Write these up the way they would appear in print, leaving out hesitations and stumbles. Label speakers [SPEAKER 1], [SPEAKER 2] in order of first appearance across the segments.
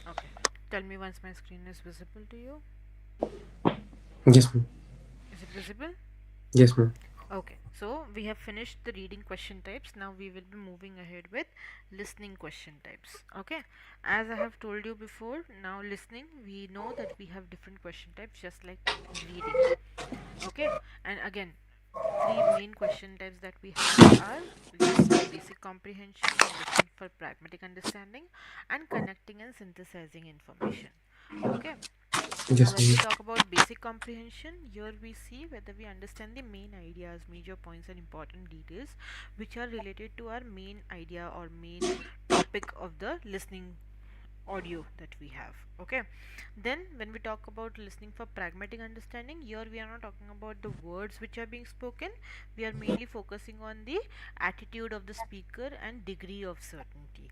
[SPEAKER 1] Okay. Tell me once my screen is visible to you.
[SPEAKER 2] Yes, ma'am.
[SPEAKER 1] Is it visible?
[SPEAKER 2] Yes, ma'am.
[SPEAKER 1] Okay, so we have finished the reading question types. Now we will be moving ahead with listening question types. Okay, as I have told you before, now listening, we know that we have different question types just like in reading. Okay, and again, three main question types that we have are listening basic comprehension, listening for pragmatic understanding, and connecting and synthesizing information. Okay, now,
[SPEAKER 2] Yes,
[SPEAKER 1] when we
[SPEAKER 2] ma'am.
[SPEAKER 1] talk about basic comprehension, here we see whether we understand the main ideas, major points, and important details which are related to our main idea or main topic of the listening audio that we have. Okay, then when we talk about listening for pragmatic understanding, here we are not talking about the words which are being spoken, we are mainly focusing on the attitude of the speaker and degree of certainty.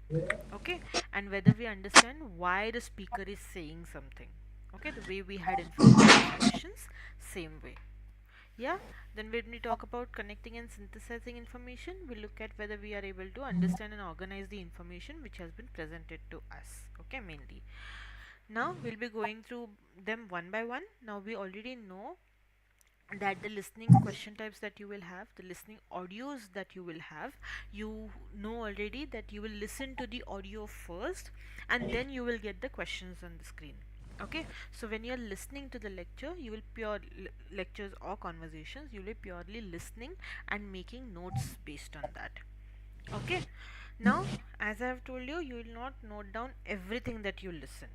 [SPEAKER 1] Okay, and whether we understand why the speaker is saying something. Okay, the way we had in previous questions, same way. Yeah, then when we talk about connecting and synthesizing information, we look at whether we are able to understand and organize the information which has been presented to us. Okay, mainly. Now we'll be going through them one by one. Now we already know that the listening question types that you will have, the listening audios that you will have, you know already that you will listen to the audio first and then you will get the questions on the screen. Okay, so when you're listening to the lecture, you will lectures or conversations, you will be purely listening and making notes based on that. Okay, now as I have told you, you will not note down everything that you listen.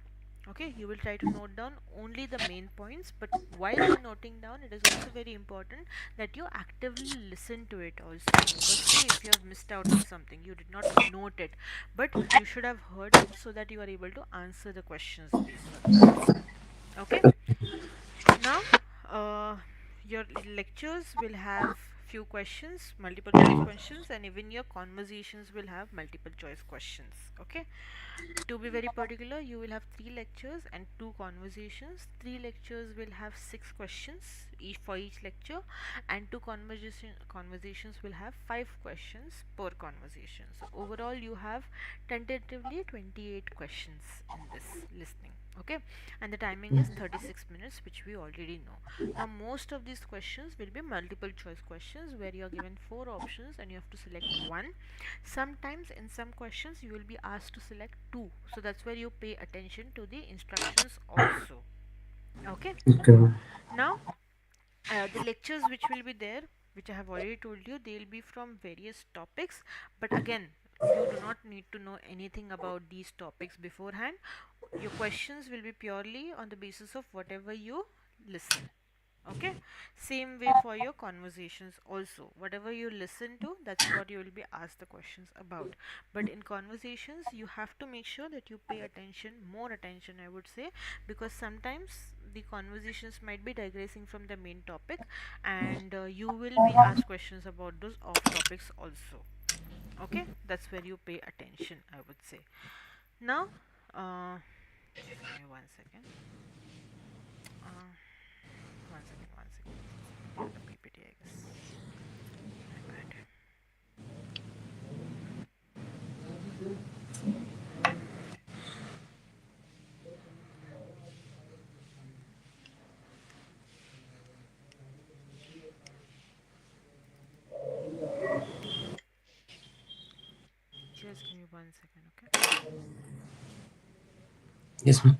[SPEAKER 1] Okay, you will try to note down only the main points, but while you're noting down, it is also very important that you actively listen to it also, because see, if you have missed out on something, you did not note it, but you should have heard it so that you are able to answer the questions based on that. Okay, now, your lectures will have few questions, multiple choice questions, and even your conversations will have multiple choice questions. Okay, to be very particular, you will have three lectures and two conversations. Three lectures will have six questions each for each lecture, and two conversations will have five questions per conversation. So overall, you have tentatively 28 questions in this listening. Okay, and the timing is 36 minutes, which we already know. Now most of these questions will be multiple choice questions where you are given four options and you have to select one. Sometimes in some questions you will be asked to select two, so that's where you pay attention to the instructions also. Okay,
[SPEAKER 2] Okay, ma'am.
[SPEAKER 1] now the lectures which will be there, which I have already told you, they will be from various topics, but again, you do not need to know anything about these topics beforehand. Your questions will be purely on the basis of whatever you listen. Okay, same way for your conversations also, whatever you listen to, that's what you will be asked the questions about. But in conversations you have to make sure that you pay attention, more attention I would say, because sometimes the conversations might be digressing from the main topic, and you will be asked questions about those off topics also. Okay, that's where you pay attention, I would say. Now, just give me 1 second. uh, 1 second, 1 second. Just looking at the PPT, I guess. My bad. Just give me 1 second, okay?
[SPEAKER 2] Yes, ma'am.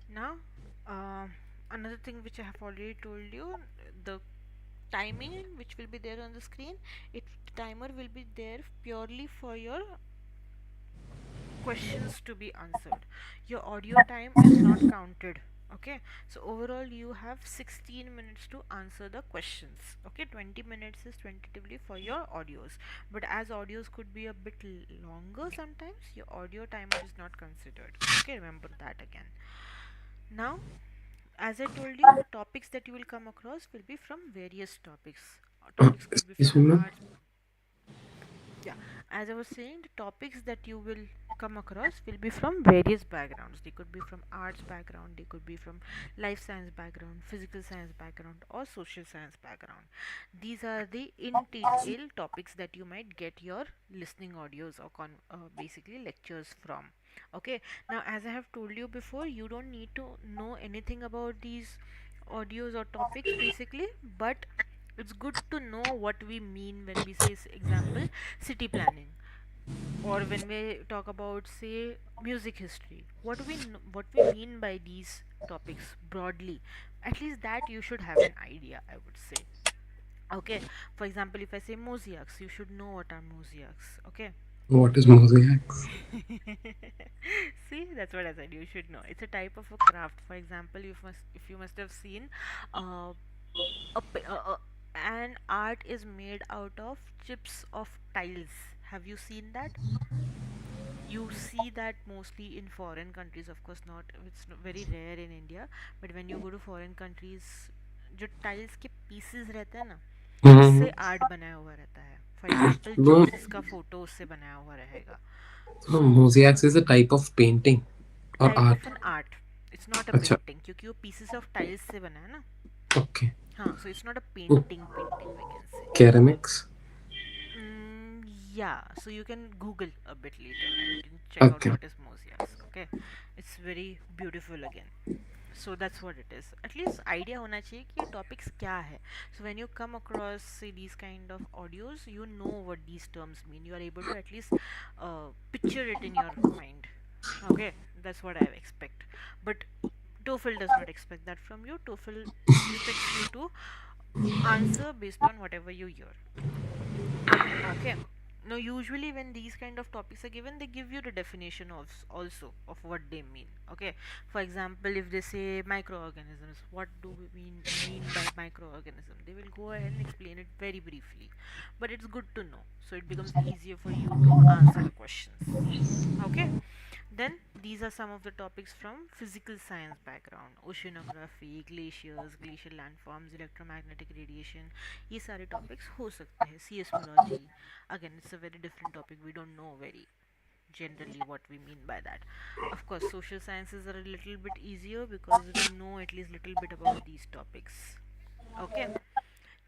[SPEAKER 1] Now, another thing which I have already told you, the timing which will be there on the screen, it the timer will be there purely for your questions to be answered. Your audio time is not counted. Okay, so overall you have 16 minutes to answer the questions. Okay, 20 minutes is tentatively for your audios, but as audios could be a bit longer, sometimes your audio timer is not considered. Okay, remember that again. Now, as I told you, the topics that you will come across will be from various topics. Topics could be
[SPEAKER 2] Excuse
[SPEAKER 1] from
[SPEAKER 2] me, ma'am.
[SPEAKER 1] arts. Yeah, as I was saying, the topics that you will come across will be from various backgrounds. They could be from arts background, they could be from life science background, physical science background, or social science background. These are the in detail topics that you might get your listening audios or basically lectures from. Okay, now as I have told you before, you don't need to know anything about these audios or topics basically, but it's good to know what we mean when we say, example, city planning, or when we talk about, say, music history. What we mean by these topics broadly, at least that you should have an idea, I would say. Okay, for example, if I say mosaics, you should know what are mosaics. Okay.
[SPEAKER 2] What is mosaics?
[SPEAKER 1] See, that's what I said. You should know. It's a type of a craft. For example, if you must have seen, uh, an art is made out of chips of tiles. Have you seen that? You see that mostly in foreign countries, of course. Not, it's very rare in India, but when you go to foreign countries, जो tiles के pieces रहते हैं ना,
[SPEAKER 2] Mm-hmm.
[SPEAKER 1] उससे art बनाया हुआ रहता है. फॉर एग्जाम्पल
[SPEAKER 2] No,
[SPEAKER 1] जीसस का फोटो उससे बनाया हुआ रहेगा.
[SPEAKER 2] no,
[SPEAKER 1] so
[SPEAKER 2] mosaics is a type of painting or
[SPEAKER 1] type
[SPEAKER 2] art.
[SPEAKER 1] Of an art. It's not a
[SPEAKER 2] Acha.
[SPEAKER 1] Painting, क्योंकि वो पीसेस ऑफ टाइल्स से बना है ना.
[SPEAKER 2] Okay.
[SPEAKER 1] हाँ, so it's not a
[SPEAKER 2] Oh,
[SPEAKER 1] painting we can say.
[SPEAKER 2] ceramics.
[SPEAKER 1] Mm, yeah, so you can Google a bit later and you can check out
[SPEAKER 2] Okay.
[SPEAKER 1] what is mosaics. Okay, it's very beautiful again. So that's what it is. At least idea होना चाहिए कि ये topics क्या है. So when you come across, say, these kind of audios, you know what these terms mean. You are able to at least picture it in your mind. Okay, that's what I expect. But TOEFL does not expect that from you. TOEFL expects you to answer based on whatever you hear. Okay. Now, usually when these kind of topics are given, they give you the definition of also of what they mean. Okay. For example, if they say microorganisms, what do we mean by microorganism? They will go ahead and explain it very briefly, but it's good to know, so it becomes easier for you to answer the questions. Okay. Then these are some of the topics from physical science background: oceanography, glaciers, glacial landforms, electromagnetic radiation. ये सारे topics हो सकते हैं. Seismology, again, it's a very different topic. We don't know very generally what we mean by that. Of course, social sciences are a little bit easier because we know at least little bit about these topics. Okay.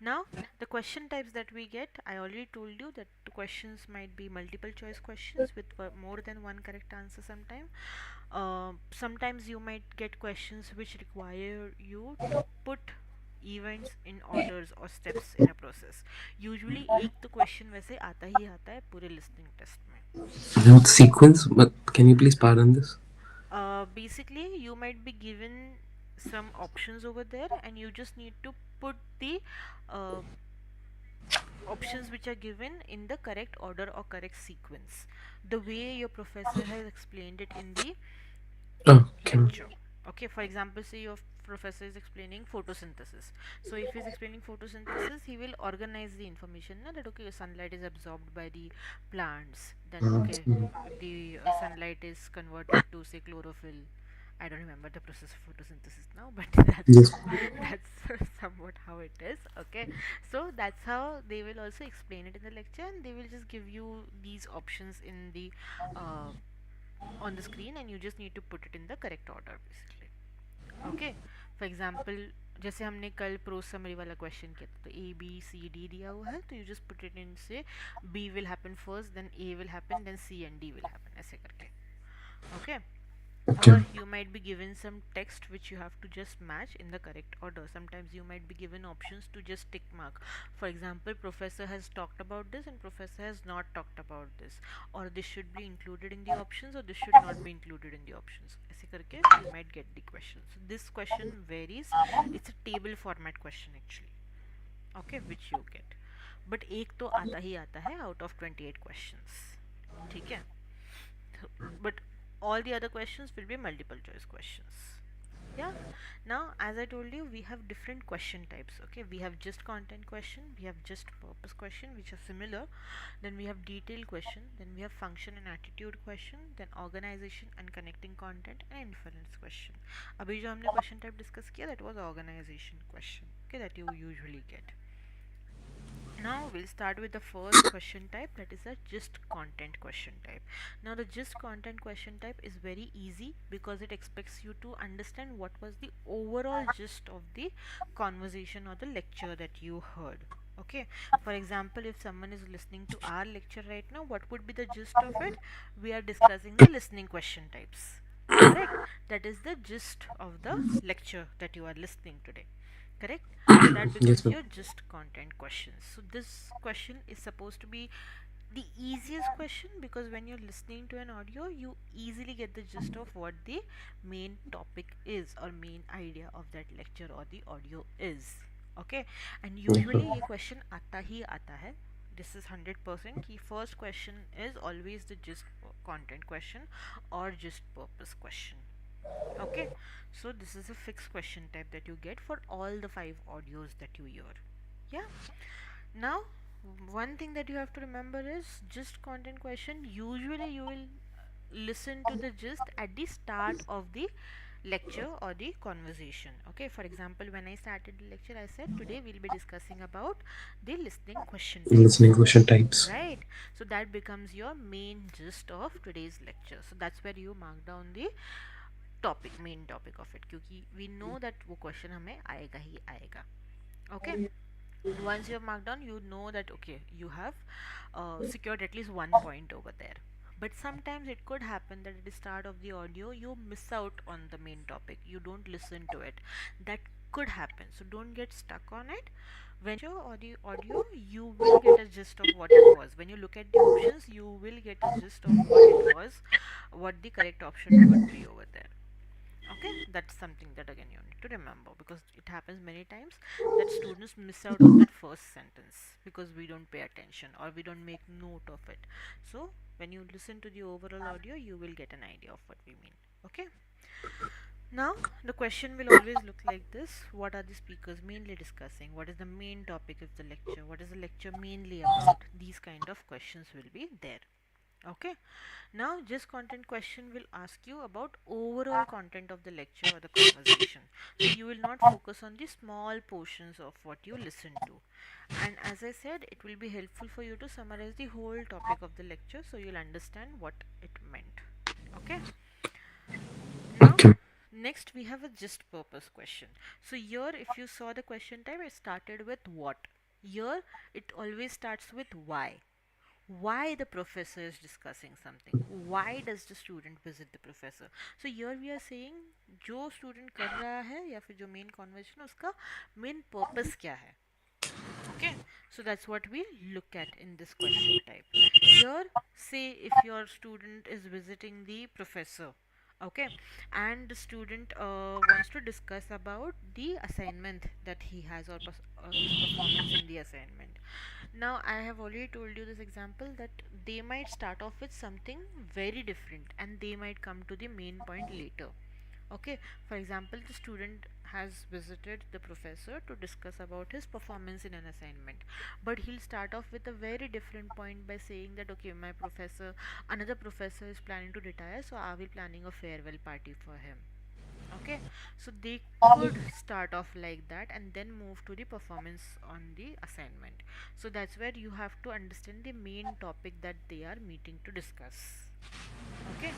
[SPEAKER 1] Now, the question types that we get, I already told you that the questions might be multiple choice questions with more than one correct answer sometime. Sometimes you might get questions which require you to put events in orders or steps in a process. Usually एक तो question वैसे आता ही आता है पूरे listening test में.
[SPEAKER 2] Not sequence, but can you please pardon this?
[SPEAKER 1] Basically, you might be given some options over there, and you just need to put the uh, options which are given in the correct order or correct sequence, the way your professor has explained it in the
[SPEAKER 2] Okay.
[SPEAKER 1] lecture. Okay, for example, say your professor is explaining photosynthesis. So if he's explaining photosynthesis, he will organize the information na, that okay, sunlight is absorbed by the plants, then okay, the sunlight is converted to, say, chlorophyll. I don't remember the process of photosynthesis now, but
[SPEAKER 2] Yes.
[SPEAKER 1] that's somewhat how it is. Okay, so that's how they will also explain it in the lecture, and they will just give you these options in the uh, on the screen, and you just need to put it in the correct order basically. Okay, for example, जैसे हमने कल pro summary वाला question किया था, तो A B C D दिया हुआ है, तो you just put it in say B will happen first, then A will happen, then C and D will happen, ऐसे करके. Okay.
[SPEAKER 2] Okay.
[SPEAKER 1] Or you might be given some text which you have to just match in the correct order. Sometimes you might be given options to just tick mark. For example, professor has talked about this and professor has not talked about this, or this should be included in the options or this should not be included in the options, ऐसे करके you might get the question. So this question varies. It's a table format question actually. Okay, which you get, but एक तो आता ही आता है out of 28 questions, ठीक है, but all the other questions will be multiple choice questions. Yeah. Now, as I told you, we have different question types. Okay, we have just content question, we have just purpose question, which are similar. Then we have detailed question, then we have function and attitude question, then organization and connecting content, and inference question. अभी जो हमने question type discuss किया, that was organization question. Okay, that you usually get. Now we'll start with the first question type, that is a just content question type. Now the just content question type is very easy because it expects you to understand what was the overall gist of the conversation or the lecture that you heard. Okay, for example, if someone is listening to our lecture right now, what would be the gist of it? We are discussing the listening question types, correct? That is the gist of the lecture that you are listening today, correct? So that
[SPEAKER 2] Yes,
[SPEAKER 1] becomes
[SPEAKER 2] ma'am.
[SPEAKER 1] your just content questions. So this question is supposed to be the easiest question because when you're listening to an audio, you easily get the gist of what the main topic is or main idea of that lecture or the audio is. Okay, and
[SPEAKER 2] Yes,
[SPEAKER 1] usually
[SPEAKER 2] ma'am.
[SPEAKER 1] ये question आता ही आता है. This is 100% कि first question is always the gist content question or just purpose question. Okay, so this is a fixed question type that you get for all the five audios that you hear. Yeah. Now, one thing that you have to remember is gist content question. Usually, you will listen to the gist at the start of the lecture or the conversation. Okay, for example, when I started the lecture, I said today we'll be discussing about the listening question types.
[SPEAKER 2] Listening question types.
[SPEAKER 1] Right, so that becomes your main gist of today's lecture. So that's where you mark down the topic, main topic of it, क्योंकि we know that वो question हमें आएगा ही आएगा. Okay, once you have marked down, you know that okay, you have secured at least one point over there. But sometimes it could happen that at the start of the audio you miss out on the main topic, you don't listen to it. That could happen, so don't get stuck on it. When you or the audio, you will get a gist of what it was. When you look at the options, you will get a gist of what it was, what the correct option would be over there. Okay, that's something that again you need to remember because it happens many times that students miss out on that first sentence because we don't pay attention or we don't make note of it. So when you listen to the overall audio, you will get an idea of what we mean. Okay, now the question will always look like this: what are the speakers mainly discussing? What is the main topic of the lecture? What is the lecture mainly about? These kind of questions will be there. Okay, now just content question will ask you about overall content of the lecture or the conversation. So you will not focus on the small portions of what you listen to. And as I said, it will be helpful for you to summarize the whole topic of the lecture so you'll understand what it meant. Okay? Now,
[SPEAKER 2] Okay.
[SPEAKER 1] next we have a just purpose question. So here if you saw the question type, it started with what. Here it always starts with why the professor is discussing something, why does the student visit the professor. So here we are saying जो student कर रहा है या फिर जो main conversation उसका main purpose क्या है. Okay, so that's what we look at in this question type. Here, say if your student is visiting the professor, okay, and the student wants to discuss about the assignment that he has or his performance in the assignment. Now I have already told you this example that they might start off with something very different and they might come to the main point later. Okay, for example, the student has visited the professor to discuss about his performance in an assignment, but he'll start off with a very different point by saying that okay, my professor, another professor is planning to retire, so are we planning a farewell party for him. Okay, so they could start off like that and then move to the performance on the assignment. So that's where you have to understand the main topic that they are meeting to discuss. Okay,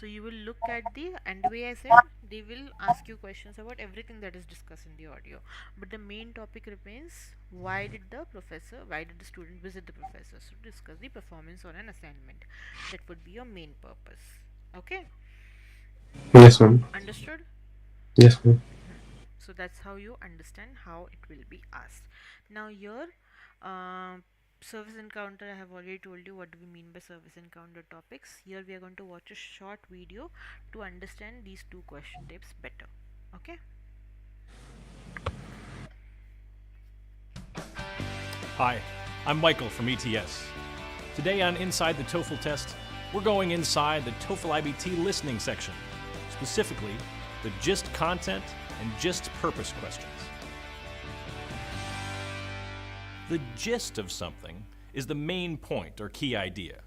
[SPEAKER 1] so you will look at the, and the way I said, they will ask you questions about everything that is discussed in the audio, but the main topic remains why did the student visit the professor, so to discuss the performance on an assignment. That would be your main purpose. Okay,
[SPEAKER 2] Yes, ma'am.
[SPEAKER 1] understood.
[SPEAKER 2] Yes, ma'am.
[SPEAKER 1] So that's how you understand how it will be asked. Now here, um, service encounter, I have already told you what do we mean by service encounter topics. Here we are going to watch a short video to understand these two question types better. Okay.
[SPEAKER 3] Hi, I'm Michael from ETS. Today on Inside the TOEFL Test, we're going inside the TOEFL IBT listening section, specifically the GIST content and GIST purpose questions. The gist of something is the main point or key idea.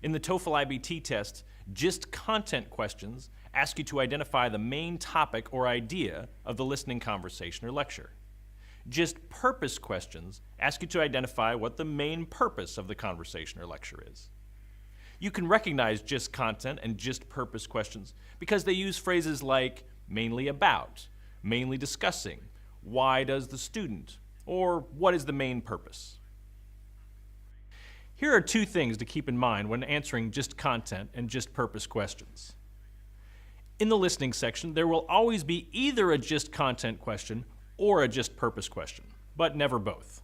[SPEAKER 3] In the TOEFL IBT test, GIST content questions ask you to identify the main topic or idea of the listening conversation or lecture. GIST purpose questions ask you to identify what the main purpose of the conversation or lecture is. You can recognize GIST content and GIST purpose questions because they use phrases like mainly about, mainly discussing, why does the student, or what is the main purpose. Here are two things to keep in mind when answering GIST content and GIST purpose questions. In the listening section, there will always be either a GIST content question or a GIST purpose question, but never both.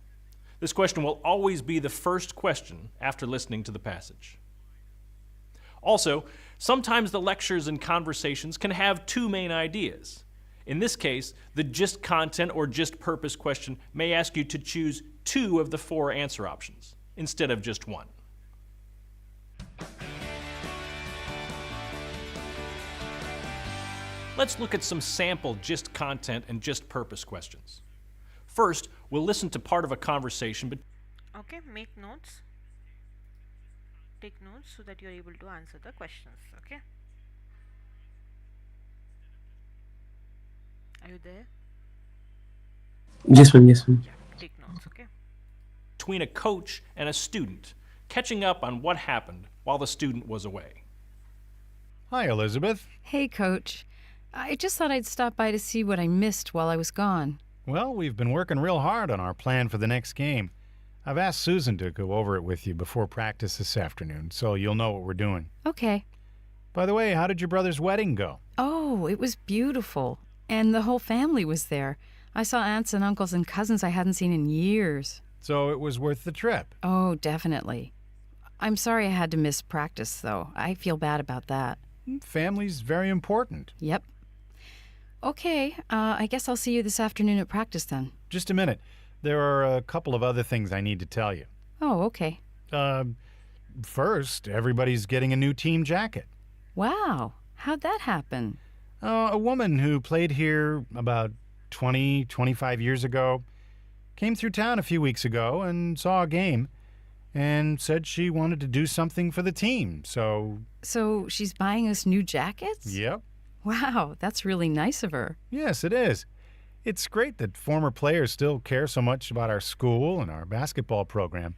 [SPEAKER 3] This question will always be the first question after listening to the passage. Also, sometimes the lectures and conversations can have two main ideas. In this case, the GIST content or GIST purpose question may ask you to choose two of the four answer options instead of just one. Let's look at some sample GIST content and GIST purpose questions. First, we'll listen to part of a conversation.
[SPEAKER 1] Okay, make notes. Take notes so that you're able to answer the questions. Okay. Are you there?
[SPEAKER 2] Yes, ma'am. Yes, ma'am.
[SPEAKER 1] Take notes. Okay.
[SPEAKER 3] Between a coach and a student, catching up on what happened while the student was away.
[SPEAKER 4] Hi, Elizabeth.
[SPEAKER 5] Hey, Coach. I just thought I'd stop by to see what I missed while I was gone.
[SPEAKER 4] Well, we've been working real hard on our plan for the next game. I've asked Susan to go over it with you before practice this afternoon, so you'll know what we're doing.
[SPEAKER 5] Okay.
[SPEAKER 4] By the way, how did your brother's wedding go?
[SPEAKER 5] Oh, it was beautiful. And the whole family was there. I saw aunts and uncles and cousins I hadn't seen in years.
[SPEAKER 4] So it was worth the trip.
[SPEAKER 5] Oh, definitely. I'm sorry I had to miss practice, though. I feel bad about that.
[SPEAKER 4] Family's very important.
[SPEAKER 5] Yep. Okay, I guess I'll see you this afternoon at practice then.
[SPEAKER 4] Just a minute. There are a couple of other things I need to tell you.
[SPEAKER 5] Oh, okay.
[SPEAKER 4] First, everybody's getting a new team jacket.
[SPEAKER 5] Wow, how'd that happen?
[SPEAKER 4] A woman who played here about 25 years ago came through town a few weeks ago and saw a game and said she wanted to do something for the team, so...
[SPEAKER 5] So she's buying us new jackets?
[SPEAKER 4] Yep.
[SPEAKER 5] Wow, that's really nice of her.
[SPEAKER 4] Yes, it is. It's great that former players still care so much about our school and our basketball program.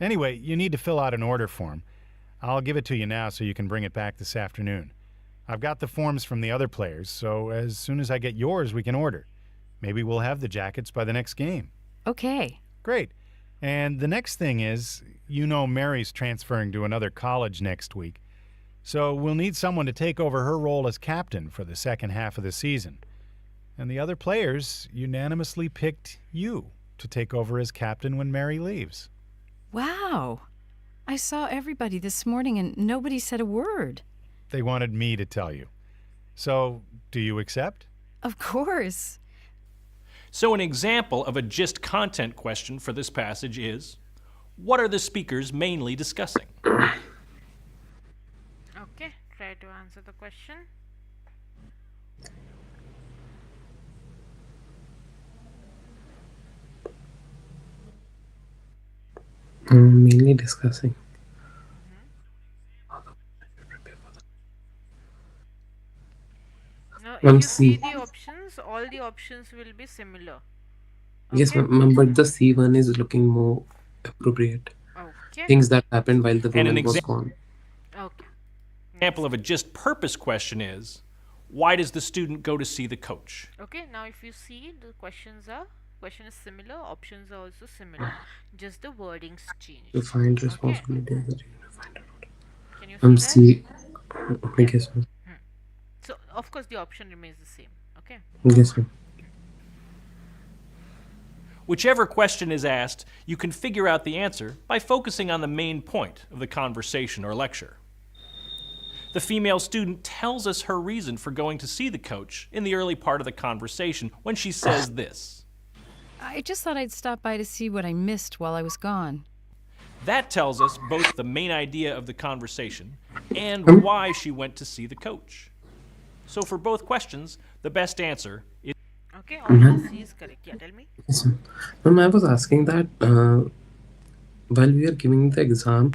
[SPEAKER 4] Anyway, you need to fill out an order form. I'll give it to you now so you can bring it back this afternoon. I've got the forms from the other players, so as soon as I get yours, we can order. Maybe we'll have the jackets by the next game.
[SPEAKER 5] Okay.
[SPEAKER 4] Great. And the next thing is, you know Mary's transferring to another college next week. So we'll need someone to take over her role as captain for the second half of the season. And the other players unanimously picked you to take over as captain when Mary leaves.
[SPEAKER 5] Wow. I saw everybody this morning and nobody said a word.
[SPEAKER 4] They wanted me to tell you. So, do you accept?
[SPEAKER 5] Of course.
[SPEAKER 3] So an example of a GIST content question for this passage is, what are the speakers mainly discussing?
[SPEAKER 1] Okay, try to answer the question.
[SPEAKER 2] Mainly discussing.
[SPEAKER 1] Now, if
[SPEAKER 2] Ma'am,
[SPEAKER 1] you see
[SPEAKER 2] C.
[SPEAKER 1] the options, all the options will be similar.
[SPEAKER 2] Yes,
[SPEAKER 1] Okay?
[SPEAKER 2] ma'am, but the C1 is looking more appropriate.
[SPEAKER 1] Okay.
[SPEAKER 2] Things that happened while the
[SPEAKER 3] And an
[SPEAKER 2] woman was
[SPEAKER 3] example.
[SPEAKER 2] gone.
[SPEAKER 1] Okay.
[SPEAKER 3] Example of a GIST purpose question is, why does the student go to see the coach?
[SPEAKER 1] Okay, now if you see the question is similar, options are also similar. Just the wordings changed.
[SPEAKER 2] To find
[SPEAKER 1] Okay.
[SPEAKER 2] responsibility as a team to find out.
[SPEAKER 1] Can you
[SPEAKER 2] I'm
[SPEAKER 1] see that?
[SPEAKER 2] C. Yes, ma'am.
[SPEAKER 1] So of course the option remains the same. Okay.
[SPEAKER 2] Yes, ma'am.
[SPEAKER 3] Whichever question is asked, you can figure out the answer by focusing on the main point of the conversation or lecture. The female student tells us her reason for going to see the coach in the early part of the conversation when she says this.
[SPEAKER 5] I just thought I'd stop by to see what I missed while I was gone.
[SPEAKER 3] That tells us both the main idea of the conversation and why she went to see the coach. So for both questions, the best answer is
[SPEAKER 1] Okay, option C is correct. Yeah, tell me.
[SPEAKER 2] Yes, ma'am. Ma'am, I was asking that while we are giving the exam,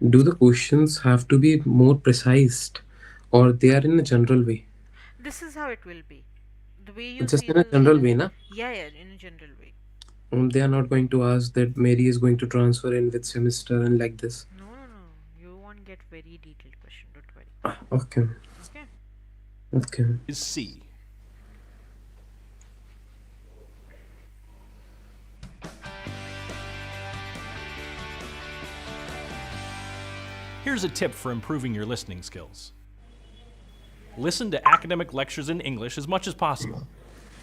[SPEAKER 2] do the questions have to be more precise, or they are in a general way?
[SPEAKER 1] This is how it will be. The way you
[SPEAKER 2] Just
[SPEAKER 1] see
[SPEAKER 2] in a
[SPEAKER 1] this.
[SPEAKER 2] general way, na?
[SPEAKER 1] Yeah, yeah, in a general way.
[SPEAKER 2] They are not going to ask that Mary is going to transfer in which semester and like this.
[SPEAKER 1] No, no, no. You won't get very detailed question. Don't worry.
[SPEAKER 2] Okay,
[SPEAKER 1] Okay.
[SPEAKER 2] okay.
[SPEAKER 3] C. Here's a tip for improving your listening skills. Listen to academic lectures in English as much as possible.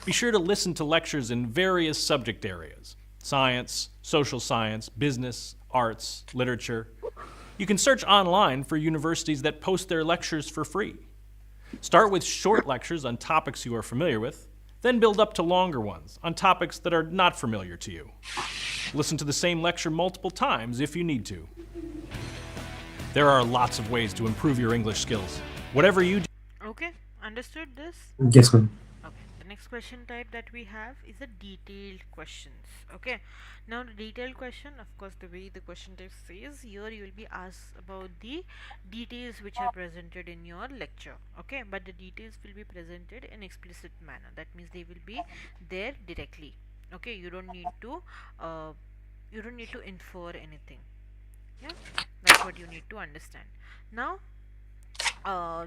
[SPEAKER 3] Be sure to listen to lectures in various subject areas: science, social science, business, arts, literature. You can search online for universities that post their lectures for free. Start with short lectures on topics you are familiar with, then build up to longer ones on topics that are not familiar to you. Listen to the same lecture multiple times if you need to. There are lots of ways to improve your English skills. Whatever you do.
[SPEAKER 1] Okay, understood this?
[SPEAKER 2] Yes, ma'am.
[SPEAKER 1] Okay, the next question type that we have is the detailed questions. Okay, now the detailed question, of course, the way the question type says, here you will be asked about the details which are presented in your lecture. Okay, but the details will be presented in explicit manner. That means they will be there directly. Okay, you don't need to infer anything. Yeah, that's what you need to understand. Now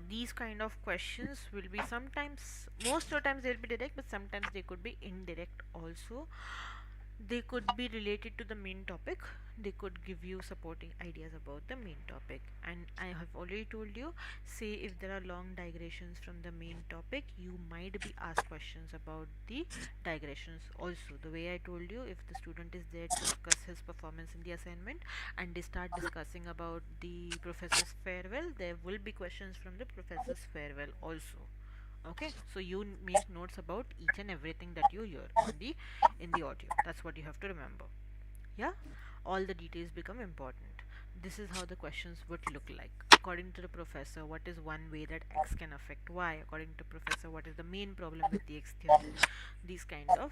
[SPEAKER 1] these kind of questions will be sometimes, most of the times they'll be direct, but sometimes they could be indirect also. They could be related to the main topic. They could give you supporting ideas about the main topic. And I have already told you, say if there are long digressions from the main topic, you might be asked questions about the digressions also. The way I told you, if the student is there to discuss his performance in the assignment and they start discussing about the professor's farewell, there will be questions from the professor's farewell also. Okay, so you make notes about each and everything that you hear in the audio. That's what you have to remember. Yeah, all the details become important. This is how the questions would look like. According to the professor, what is one way that X can affect Y? According to professor, what is the main problem with the X theory? These kind of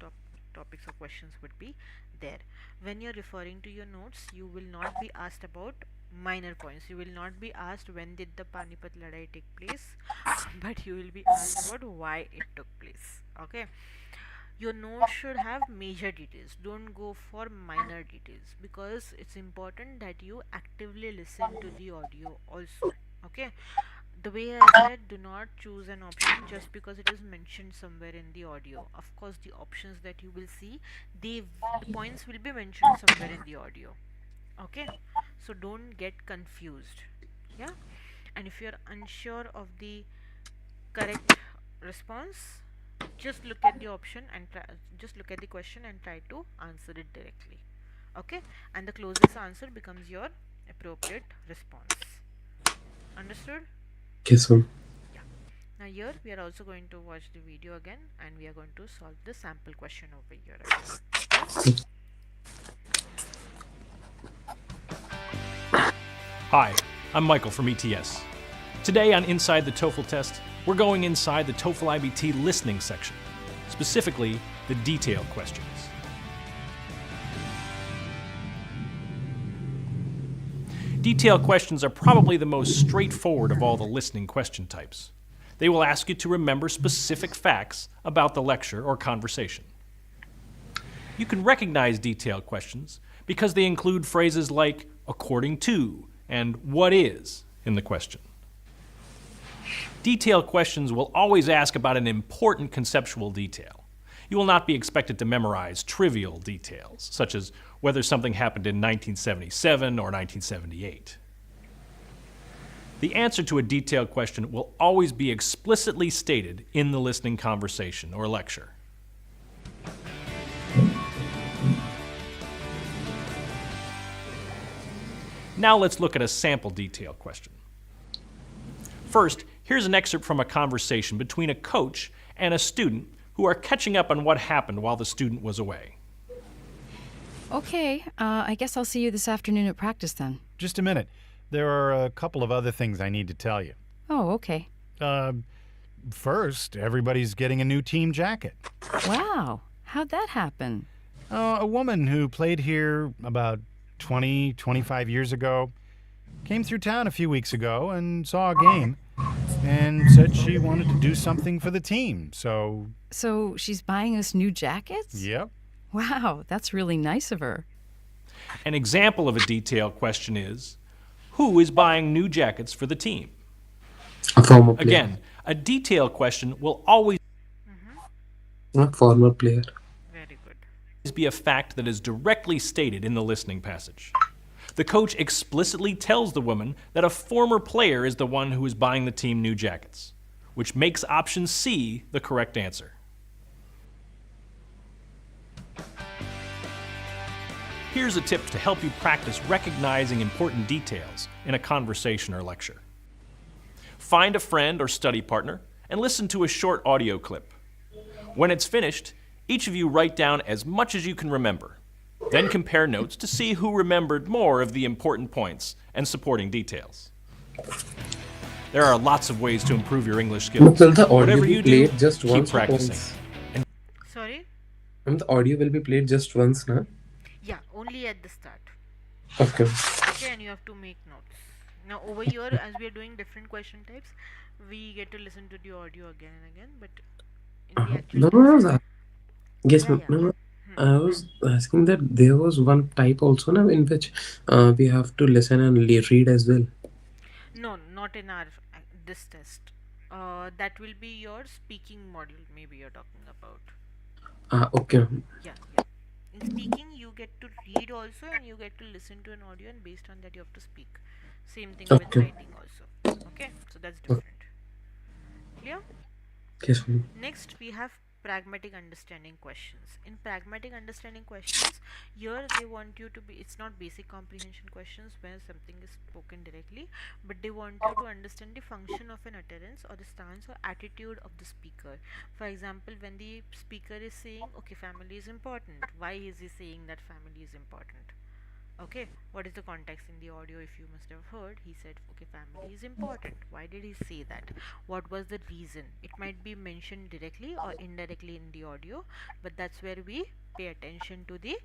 [SPEAKER 1] top topics or questions would be there. When you're referring to your notes, you will not be asked about minor points. You will not be asked when did the Panipat Ladai take place, but you will be asked about why it took place. Okay, your notes should have major details. Don't go for minor details, because it's important that you actively listen to the audio also. Okay, the way I said, do not choose an option just because it is mentioned somewhere in the audio. Of course, the options that you will see, the points will be mentioned somewhere in the audio. Okay, so don't get confused. Yeah, and if you're unsure of the correct response, just look at the option and just look at the question and try to answer it directly. Okay, and the closest answer becomes your appropriate response. Understood?
[SPEAKER 2] Yes, ma'am.
[SPEAKER 1] Yeah. Now here we are also going to watch the video again, and we are going to solve the sample question over here again.
[SPEAKER 3] Hi, I'm Michael from ETS. Today on Inside the TOEFL Test, we're going inside the TOEFL IBT listening section, specifically the detailed questions. Detailed questions are probably the most straightforward of all the listening question types. They will ask you to remember specific facts about the lecture or conversation. You can recognize detailed questions because they include phrases like according to and what is in the question. Detailed questions will always ask about an important conceptual detail. You will not be expected to memorize trivial details, such as whether something happened in 1977 or 1978. The answer to a detailed question will always be explicitly stated in the listening conversation or lecture. Now let's look at a sample detail question. First, here's an excerpt from a conversation between a coach and a student who are catching up on what happened while the student was away.
[SPEAKER 5] Okay, I guess I'll see you this afternoon at practice then.
[SPEAKER 4] Just a minute. There are a couple of other things I need to tell you.
[SPEAKER 5] Oh, okay.
[SPEAKER 4] First, everybody's getting a new team jacket.
[SPEAKER 5] Wow, how'd that happen?
[SPEAKER 4] A woman who played here about 25 years ago came through town a few weeks ago and saw a game and said she wanted to do something for the team. So,
[SPEAKER 5] she's buying us new jackets?
[SPEAKER 4] yep.
[SPEAKER 5] Wow, that's really nice of her.
[SPEAKER 3] An example of a detailed question is, who is buying new jackets for the team?
[SPEAKER 2] A former player.
[SPEAKER 3] Again, a detailed question will always
[SPEAKER 2] A former player.
[SPEAKER 1] Very good.
[SPEAKER 3] be a fact that is directly stated in the listening passage. The coach explicitly tells the woman that a former player is the one who is buying the team new jackets, which makes option C the correct answer. Here's a tip to help you practice recognizing important details in a conversation or lecture. Find a friend or study partner and listen to a short audio clip. When it's finished, each of you write down as much as you can remember. Then compare notes to see who remembered more of the important points and supporting details. There are lots of ways to improve your English skills.
[SPEAKER 2] Will the audio
[SPEAKER 3] Whatever
[SPEAKER 2] be
[SPEAKER 3] you do,
[SPEAKER 2] played just
[SPEAKER 3] keep
[SPEAKER 2] once or
[SPEAKER 3] practicing.
[SPEAKER 2] twice?
[SPEAKER 1] Sorry?
[SPEAKER 2] The audio will be played just once, na?
[SPEAKER 1] Yeah, only at the start.
[SPEAKER 2] Okay.
[SPEAKER 1] Okay, and you have to make notes. Now over here, as we are doing different question types, we get to listen to the audio again and again, but in the actual
[SPEAKER 2] No, I was
[SPEAKER 1] test,
[SPEAKER 2] Yes,
[SPEAKER 1] yeah,
[SPEAKER 2] ma'am.
[SPEAKER 1] yeah.
[SPEAKER 2] No, I was asking that there was one type also now in which we have to listen and read as well.
[SPEAKER 1] No, not in our this test. That will be your speaking module. Maybe you're talking about.
[SPEAKER 2] Okay.
[SPEAKER 1] Yeah, yeah. In speaking, you get to read also, and you get to listen to an audio, and based on that, you have to speak. Same thing with
[SPEAKER 2] Okay.
[SPEAKER 1] writing also. Okay, so that's different. Clear?
[SPEAKER 2] Yes, ma'am.
[SPEAKER 1] Next, we have pragmatic understanding questions. In pragmatic understanding questions, here they want you to be, it's not basic comprehension questions where something is spoken directly, but they want you to understand the function of an utterance or the stance or attitude of the speaker. For example, when the speaker is saying, okay, family is important, why is he saying that family is important? Okay, what is the context in the audio? If you must have heard, he said, okay, family is important. Why did he say that? What was the reason? It might be mentioned directly or indirectly in the audio, but that's where we pay attention to the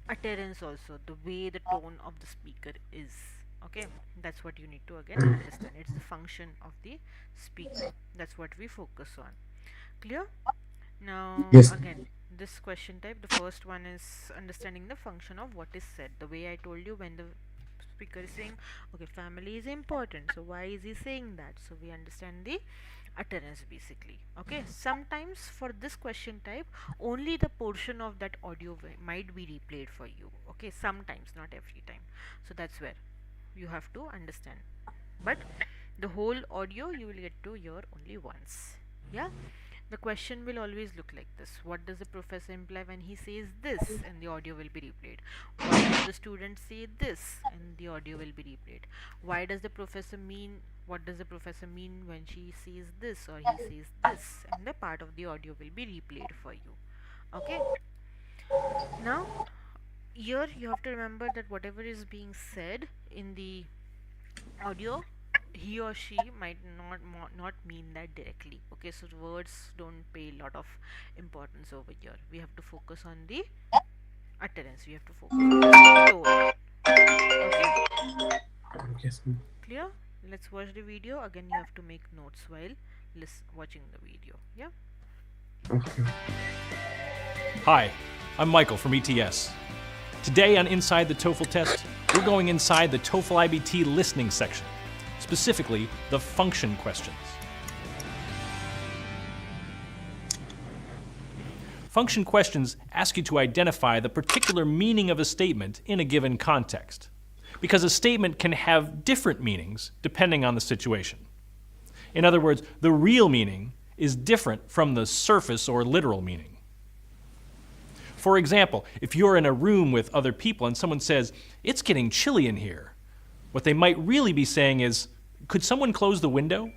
[SPEAKER 1] utterance also, the way the tone of the speaker is. Okay, that's what you need to again understand. It's the function of the speaker. That's what we focus on. Clear? Now,
[SPEAKER 2] Yes.
[SPEAKER 1] again, this question type, the first one is understanding the function of what is said. The way I told you, when the speaker is saying, okay, family is important, so why is he saying that? So we understand the utterance basically. Okay, sometimes for this question type, only the portion of that audio might be replayed for you. Okay, sometimes, not every time. So that's where you have to understand. But the whole audio you will get to hear only once. Yeah. The question will always look like this. What does the professor imply when he says this? And the audio will be replayed. Why does the student say this? And the audio will be replayed. Why does the professor mean, what does the professor mean when she says this or he says this? And the part of the audio will be replayed for you. Okay. Now, here you have to remember that whatever is being said in the audio, he or she might not mean that directly. Okay, so words don't pay a lot of importance over here. We have to focus on the utterance. We have to focus on the tone. Okay,
[SPEAKER 2] Yes, ma'am.
[SPEAKER 1] clear? Let's watch the video again. You have to make notes while watching the video. Yeah.
[SPEAKER 2] Okay.
[SPEAKER 3] Hi, I'm Michael from ETS. Today on Inside the TOEFL Test, we're going inside the TOEFL IBT listening section, specifically the function questions. Function questions ask you to identify the particular meaning of a statement in a given context, because a statement can have different meanings depending on the situation. In other words, the real meaning is different from the surface or literal meaning. For example, if you're in a room with other people and someone says, "It's getting chilly in here," what they might really be saying is, "Could someone close the window?"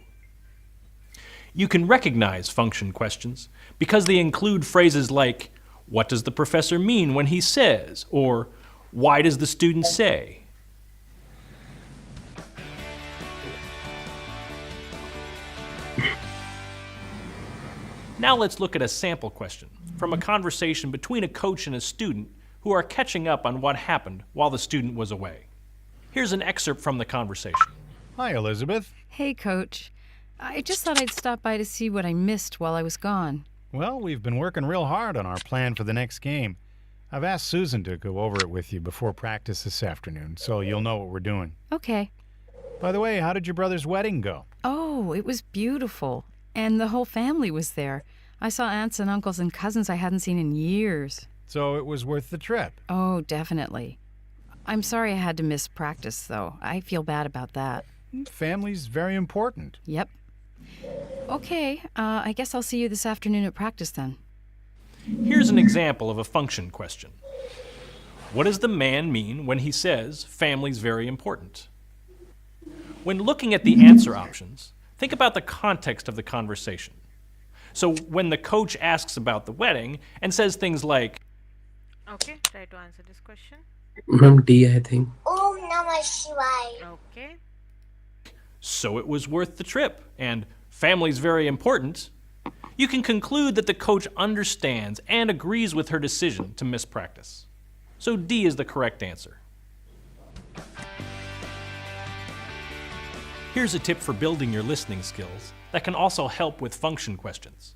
[SPEAKER 3] You can recognize function questions because they include phrases like, what does the professor mean when he says, or why does the student say? Now let's look at a sample question from a conversation between a coach and a student who are catching up on what happened while the student was away. Here's an excerpt from the conversation.
[SPEAKER 4] Hi, Elizabeth.
[SPEAKER 5] Hey, Coach. I just thought I'd stop by to see what I missed while I was gone.
[SPEAKER 4] Well, we've been working real hard on our plan for the next game. I've asked Susan to go over it with you before practice this afternoon, so you'll know what we're doing.
[SPEAKER 5] Okay.
[SPEAKER 4] By the way, how did your brother's wedding go?
[SPEAKER 5] Oh, it was beautiful. And the whole family was there. I saw aunts and uncles and cousins I hadn't seen in years.
[SPEAKER 4] So it was worth the trip.
[SPEAKER 5] Oh, definitely. I'm sorry I had to miss practice, though. I feel bad about that.
[SPEAKER 4] Family's very important.
[SPEAKER 5] Yep. Okay, I guess I'll see you this afternoon at practice then.
[SPEAKER 3] Here's an example of a function question. What does the man mean when he says family's very important? When looking at the answer options, think about the context of the conversation. So when the coach asks about the wedding and says things like,
[SPEAKER 1] Okay, try to answer this question.
[SPEAKER 2] Ma'am, D, I think.
[SPEAKER 6] Om Namah Shivaya.
[SPEAKER 1] Okay.
[SPEAKER 3] so it was worth the trip, and family's very important, you can conclude that the coach understands and agrees with her decision to miss practice. So D is the correct answer. Here's a tip for building your listening skills that can also help with function questions.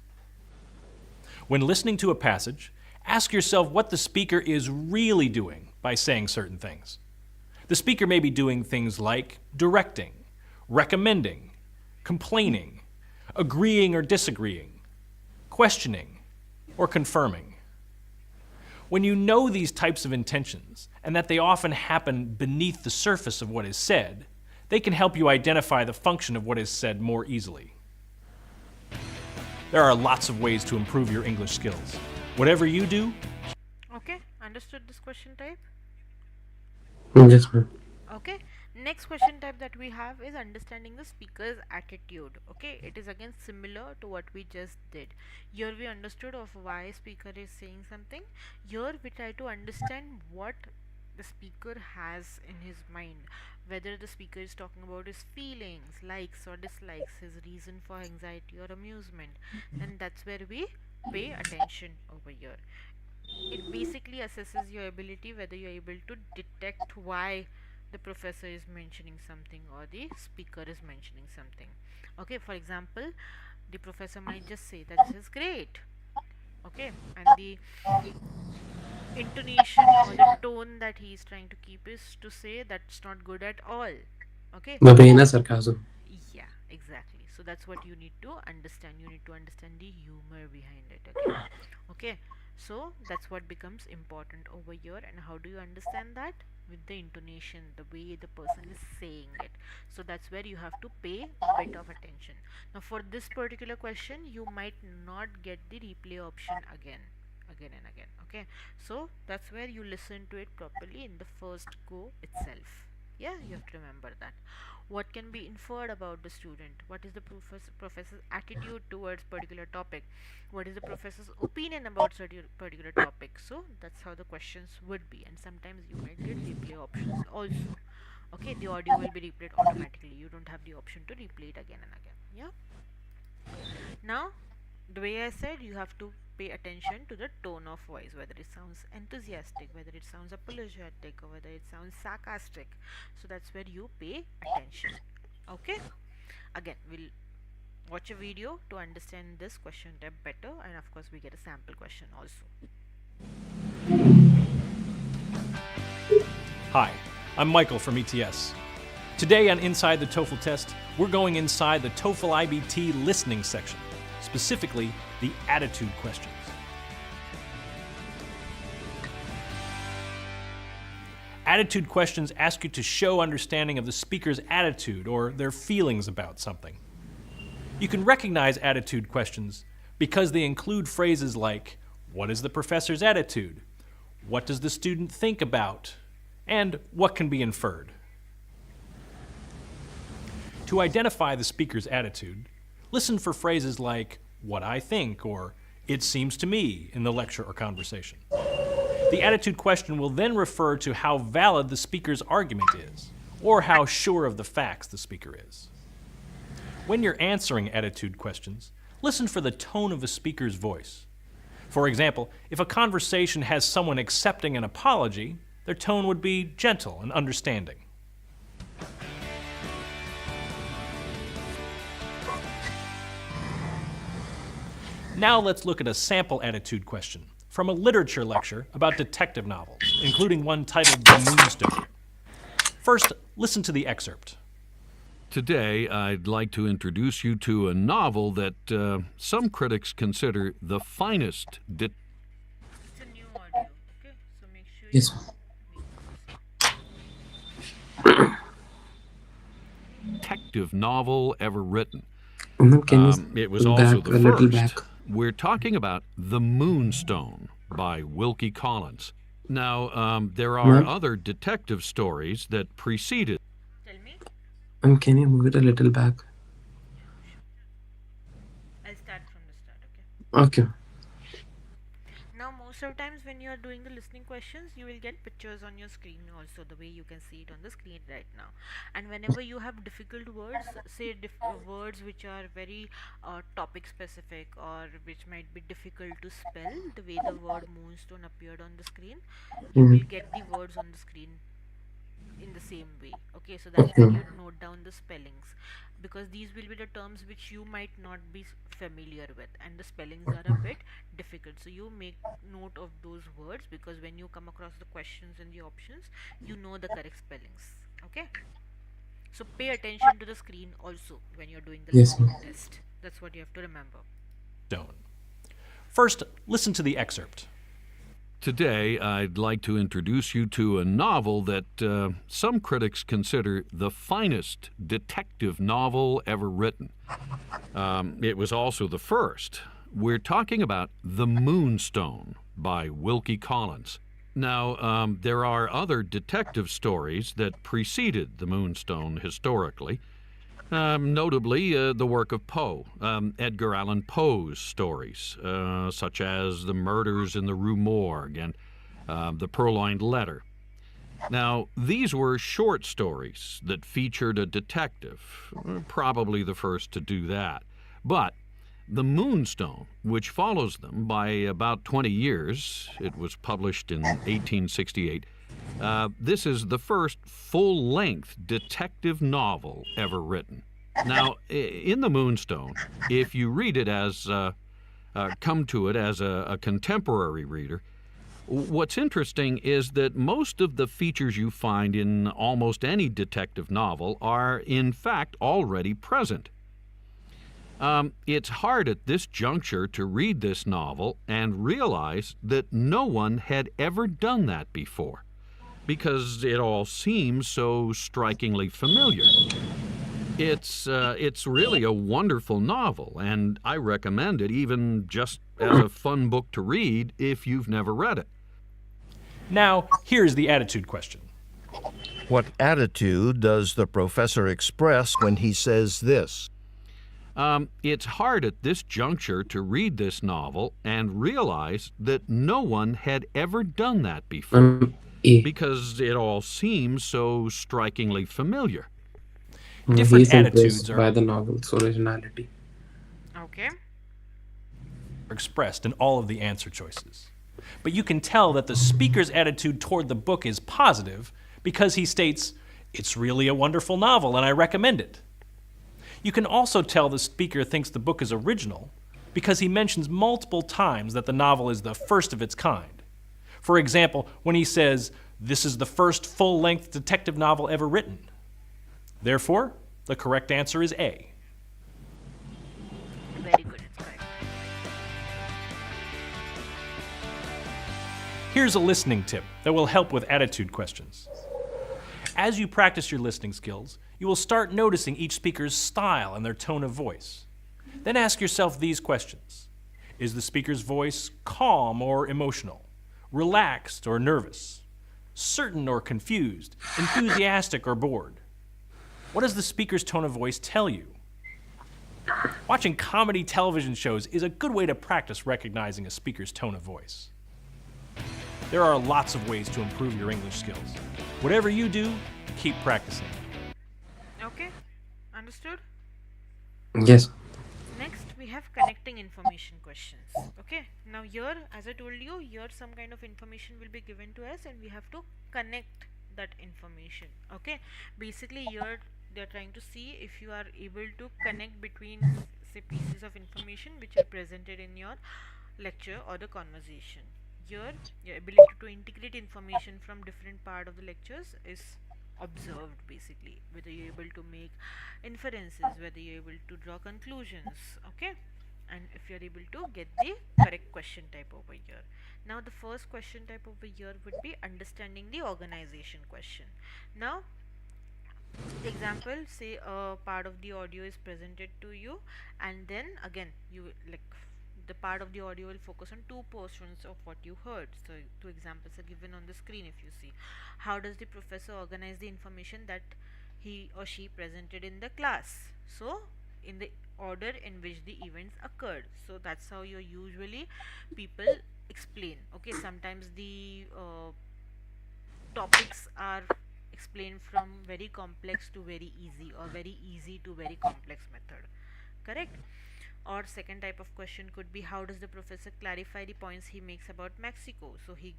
[SPEAKER 3] When listening to a passage, ask yourself what the speaker is really doing by saying certain things. The speaker may be doing things like directing, recommending, complaining, agreeing or disagreeing, questioning, or confirming. When you know these types of intentions and that they often happen beneath the surface of what is said, they can help you identify the function of what is said more easily. There are lots of ways to improve your English skills. Whatever you do,
[SPEAKER 1] Okay, understood this question type?
[SPEAKER 2] Yes, ma'am.
[SPEAKER 1] Okay, next question type that we have is understanding the speaker's attitude. Okay, it is again similar to what we just did. Here we understood of why speaker is saying something. Here we try to understand what the speaker has in his mind, whether the speaker is talking about his feelings, likes or dislikes, his reason for anxiety or amusement, and that's where we pay attention over here. It basically assesses your ability whether you're able to detect why the professor is mentioning something or the speaker is mentioning something. Okay, for example, the professor might just say that this is great. Okay, and the intonation or the tone that he is trying to keep is to say that's not good at all. Okay,
[SPEAKER 2] Mabena sarcasm.
[SPEAKER 1] yeah, exactly. So that's what you need to understand. You need to understand the humor behind it. Okay, okay. So that's what becomes important over here. And how do you understand that? With the intonation, the way the person is saying it. So that's where you have to pay a bit of attention. Now, for this particular question, you might not get the replay option again and again. Okay, so that's where you listen to it properly in the first go itself. Yeah, you have to remember that. What can be inferred about the student? What is the professor's attitude towards particular topic? What is the professor's opinion about certain particular topic? So that's how the questions would be, and sometimes you might get replay options also. Okay, the audio will be replayed automatically. You don't have the option to replay it again and again. Yeah. Now, the way I said, you have to pay attention to the tone of voice, whether it sounds enthusiastic, whether it sounds apologetic, or whether it sounds sarcastic. So that's where you pay attention. Okay, again, we'll watch a video to understand this question type better, and of course we get a sample question also.
[SPEAKER 3] Hi, I'm Michael from ETS. Today on Inside the TOEFL Test, we're going inside the TOEFL IBT listening section, specifically the attitude questions. Attitude questions ask you to show understanding of the speaker's attitude or their feelings about something. You can recognize attitude questions because they include phrases like, what is the professor's attitude? What does the student think about? And what can be inferred? To identify the speaker's attitude, Listen for phrases like, what I think, or it seems to me in the lecture or conversation. The attitude question will then refer to how valid the speaker's argument is, or how sure of the facts the speaker is. When you're answering attitude questions, listen for the tone of a speaker's voice. For example, if a conversation has someone accepting an apology, their tone would be gentle and understanding. Now let's look at a sample attitude question from a literature lecture about detective novels, including one titled The Moonstone. First, listen to the excerpt.
[SPEAKER 7] Today, I'd like to introduce you to a novel that some critics consider the finest
[SPEAKER 1] It's a new audio, okay? So make sure
[SPEAKER 2] Yes.
[SPEAKER 7] detective novel ever written.
[SPEAKER 2] Can you
[SPEAKER 7] It was also
[SPEAKER 2] back
[SPEAKER 7] the
[SPEAKER 2] a little
[SPEAKER 7] first.
[SPEAKER 2] back?
[SPEAKER 7] We're talking about The Moonstone by Wilkie Collins. Now, there are
[SPEAKER 2] Ma'am?
[SPEAKER 7] other detective stories that preceded.
[SPEAKER 1] tell me.
[SPEAKER 2] Can you move it a little back?
[SPEAKER 1] I'll start from the start, okay?
[SPEAKER 2] Okay.
[SPEAKER 1] Now, most of the times when you are doing the listening questions, you will get pictures on your screen also, the way you can see it on the screen right now. And whenever you have difficult words, say words which are very topic specific or which might be difficult to spell, the way the word moonstone appeared on the screen, you will get the words on the screen in the same way. Okay, so that's when you note down the spellings, because these will be the terms which you might not be familiar with, and the spellings are a bit difficult, so you make note of those words, because when you come across the questions and the options, you know the correct spellings. Okay, so pay attention to the screen also when you're doing the
[SPEAKER 2] Yes,
[SPEAKER 1] listening
[SPEAKER 2] ma'am.
[SPEAKER 1] test. That's what you have to remember.
[SPEAKER 3] Stone. First, listen to the excerpt.
[SPEAKER 7] Today, I'd like to introduce you to a novel that some critics consider the finest detective novel ever written. It was also the first. We're talking about The Moonstone by Wilkie Collins. Now, there are other detective stories that preceded The Moonstone historically. Notably, the work of Poe, Edgar Allan Poe's stories, such as The Murders in the Rue Morgue and The Purloined Letter. Now, these were short stories that featured a detective, probably the first to do that. But The Moonstone, which follows them by about 20 years, it was published in 1868, this is the first full-length detective novel ever written. Now, in The Moonstone, if you read it as, come to it as a contemporary reader, what's interesting is that most of the features you find in almost any detective novel are, in fact, already present. It's hard at this juncture to read this novel and realize that no one had ever done that before, because it all seems so strikingly familiar. It's really a wonderful novel, and I recommend it even just as a fun book to read if you've never read it.
[SPEAKER 3] Now, here's the attitude question.
[SPEAKER 8] What attitude does the professor express when he says this?
[SPEAKER 7] It's hard at this juncture to read this novel and realize that no one had ever done that before,
[SPEAKER 2] A.
[SPEAKER 7] because it all seems so strikingly familiar.
[SPEAKER 3] Different
[SPEAKER 2] He's
[SPEAKER 3] attitudes
[SPEAKER 2] impressed
[SPEAKER 3] are
[SPEAKER 2] by the novel's originality.
[SPEAKER 1] Okay.
[SPEAKER 3] expressed in all of the answer choices. But you can tell that the speaker's attitude toward the book is positive because he states, "It's really a wonderful novel and I recommend it." You can also tell the speaker thinks the book is original because he mentions multiple times that the novel is the first of its kind. For example, when he says, "This is the first full-length detective novel ever written." Therefore, the correct answer is A.
[SPEAKER 1] Very good. It's correct.
[SPEAKER 3] Here's a listening tip that will help with attitude questions. As you practice your listening skills, you will start noticing each speaker's style and their tone of voice. Then ask yourself these questions. Is the speaker's voice calm or emotional? Relaxed or nervous? Certain or confused? Enthusiastic or bored? What does the speaker's tone of voice tell you? Watching comedy television shows is a good way to practice recognizing a speaker's tone of voice. There are lots of ways to improve your English skills. Whatever you do, keep practicing.
[SPEAKER 1] Okay, understood?
[SPEAKER 2] Yes.
[SPEAKER 1] Next, we have connecting information questions. Okay, now here, as I told you, here some kind of information will be given to us and we have to connect that information. Okay, basically here they are trying to see if you are able to connect between, say, pieces of information which are presented in your lecture or the conversation. Here, your ability to integrate information from different part of the lectures is observed, basically whether you're able to make inferences, whether you're able to draw conclusions. Okay, and if you're able to get the correct question type over here. Now the first question type over here would be understanding the organization question. Now example, say a part of the audio is presented to you, and then again you like the part of the audio will focus on two portions of what you heard. So two examples are given on the screen. If you see, how does the professor organize the information that he or she presented in the class, so in the order in which the events occurred. So that's how you usually people explain. Okay, sometimes the topics are explained from very complex to very easy, or very easy to very complex method, correct? Or second type of question could be, how does the professor clarify the points he makes about Mexico? So he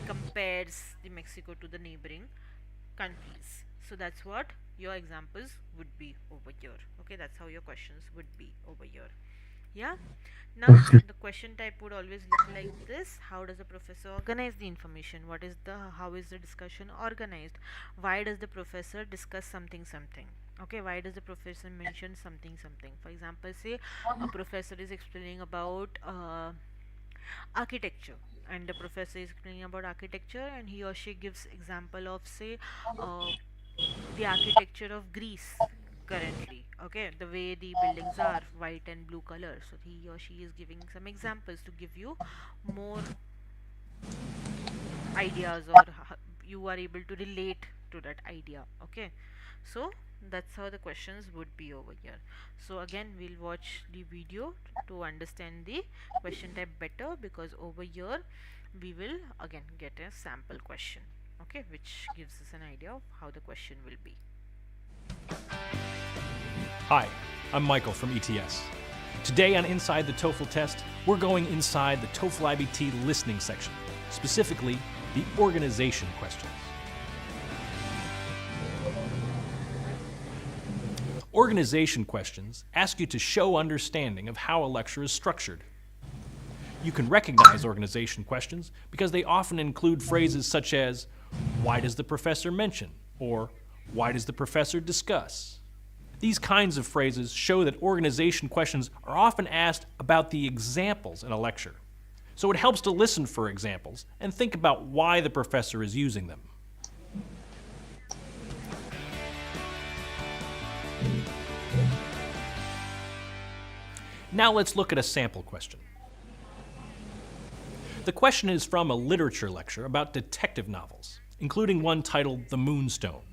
[SPEAKER 1] compares the Mexico to the neighboring countries. So that's what your examples would be over here. Okay, that's how your questions would be over here. Yeah, now the question type would always look like this: how does the professor organize the information? How is the discussion organized? Why does the professor discuss something? Okay, why does the professor mention something? For example, say a professor is explaining about architecture, and the professor is explaining about architecture, and he or she gives example of, say, uh, the architecture of Greece currently. Okay, the way the buildings are white and blue color. So he or she is giving some examples to give you more ideas, or you are able to relate to that idea. Okay, so that's how the questions would be over here. So again, we'll watch the video to understand the question type better, because over here we will again get a sample question, okay, which gives us an idea of how the question will be.
[SPEAKER 3] Hi, I'm Michael from ETS. Today on Inside the TOEFL Test, we're going inside the TOEFL IBT listening section, specifically the organization questions. Organization questions ask you to show understanding of how a lecture is structured. You can recognize organization questions because they often include phrases such as, "Why does the professor mention?" or "Why does the professor discuss?" These kinds of phrases show that organization questions are often asked about the examples in a lecture. So it helps to listen for examples and think about why the professor is using them. Now let's look at a sample question. The question is from a literature lecture about detective novels, including one titled The Moonstone.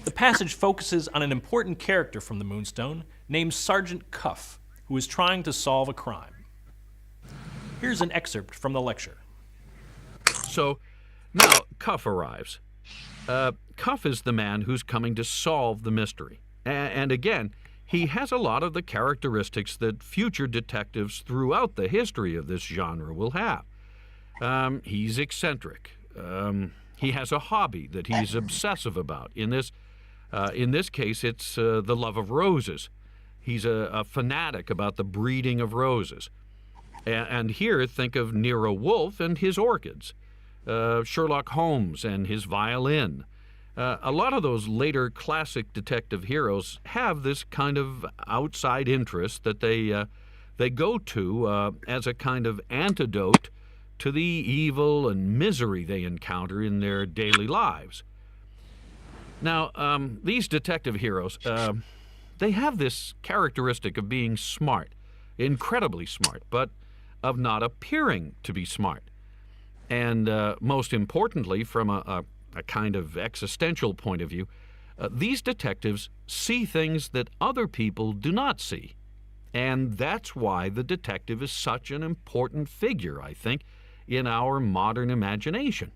[SPEAKER 3] The passage focuses on an important character from The Moonstone named Sergeant Cuff, who is trying to solve a crime. Here's an excerpt from the lecture.
[SPEAKER 7] So now Cuff arrives. Cuff is the man who's coming to solve the mystery. And again, he has a lot of the characteristics that future detectives throughout the history of this genre will have. He's eccentric. He has a hobby that he's obsessive about. In this case, it's the love of roses. He's a fanatic about the breeding of roses. And here, think of Nero Wolfe and his orchids, Sherlock Holmes and his violin. A lot of those later classic detective heroes have this kind of outside interest that they go to as a kind of antidote to the evil and misery they encounter in their daily lives. Now, these detective heroes, they have this characteristic of being smart, incredibly smart, but of not appearing to be smart. And most importantly, from a kind of existential point of view, These detectives see things that other people do not see. And that's why the detective is such an important figure, I think, in our modern imagination.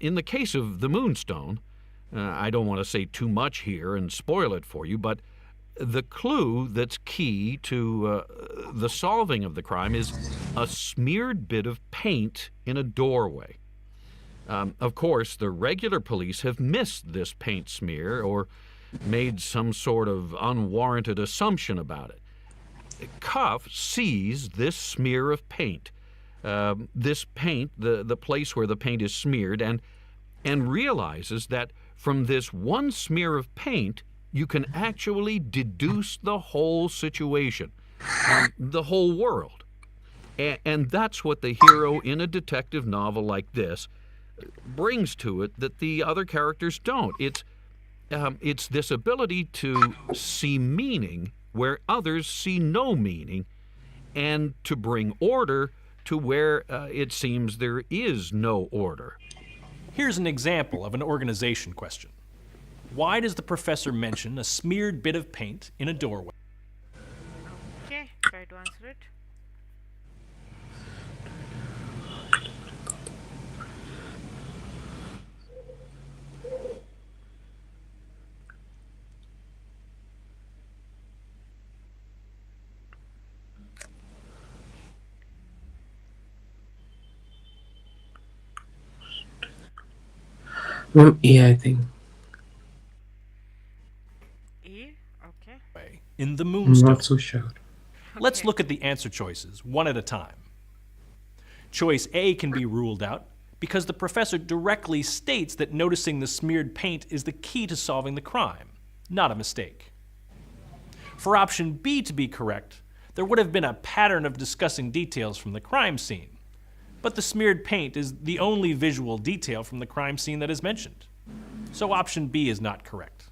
[SPEAKER 7] In the case of the Moonstone, I don't want to say too much here and spoil it for you, but the clue that's key to the solving of the crime is a smeared bit of paint in a doorway. Of course, the regular police have missed this paint smear or made some sort of unwarranted assumption about it. Cuff sees this smear of paint, this paint, the place where the paint is smeared, and realizes that from this one smear of paint, you can actually deduce the whole situation, the whole world. And that's what the hero in a detective novel like this brings to it that the other characters don't. It's this ability to see meaning where others see no meaning, and to bring order to where it seems there is no order.
[SPEAKER 3] Here's an example of an organization question. Why does the professor mention a smeared bit of paint in a doorway?
[SPEAKER 1] Okay, try to answer it.
[SPEAKER 2] Yeah, I think.
[SPEAKER 1] E. Okay.
[SPEAKER 3] In the
[SPEAKER 2] I'm
[SPEAKER 3] Moonstone.
[SPEAKER 2] not so sure.
[SPEAKER 3] Let's look at the answer choices, one at a time. Choice A can be ruled out because the professor directly states that noticing the smeared paint is the key to solving the crime, not a mistake. For option B to be correct, there would have been a pattern of discussing details from the crime scene, but the smeared paint is the only visual detail from the crime scene that is mentioned. So option B is not correct.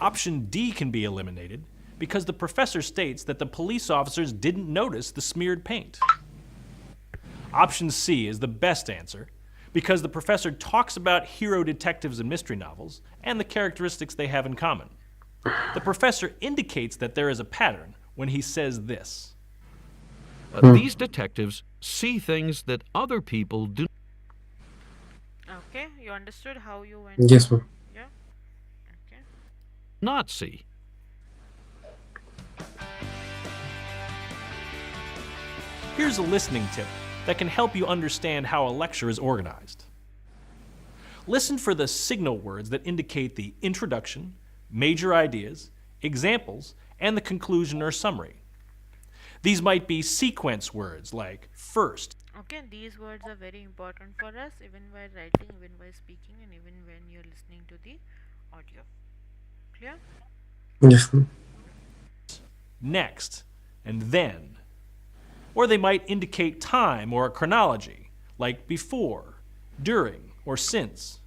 [SPEAKER 3] Option D can be eliminated because the professor states that the police officers didn't notice the smeared paint. Option C is the best answer because the professor talks about hero detectives and mystery novels and the characteristics they have in common. The professor indicates that there is a pattern when he says this.
[SPEAKER 7] These detectives see things that other people do
[SPEAKER 1] Okay, you understood how you went?
[SPEAKER 2] Yes, ma'am.
[SPEAKER 1] Yeah. Okay.
[SPEAKER 7] not see.
[SPEAKER 3] Here's a listening tip that can help you understand how a lecture is organized. Listen for the signal words that indicate the introduction, major ideas, examples, and the conclusion or summary. These might be sequence words like first.
[SPEAKER 1] Okay, these words are very important for us even while writing, even while speaking, and even when you're listening to the audio. Clear?
[SPEAKER 2] Yes, ma'am.
[SPEAKER 3] Next, and then. Or they might indicate time or a chronology, like before, during, or since.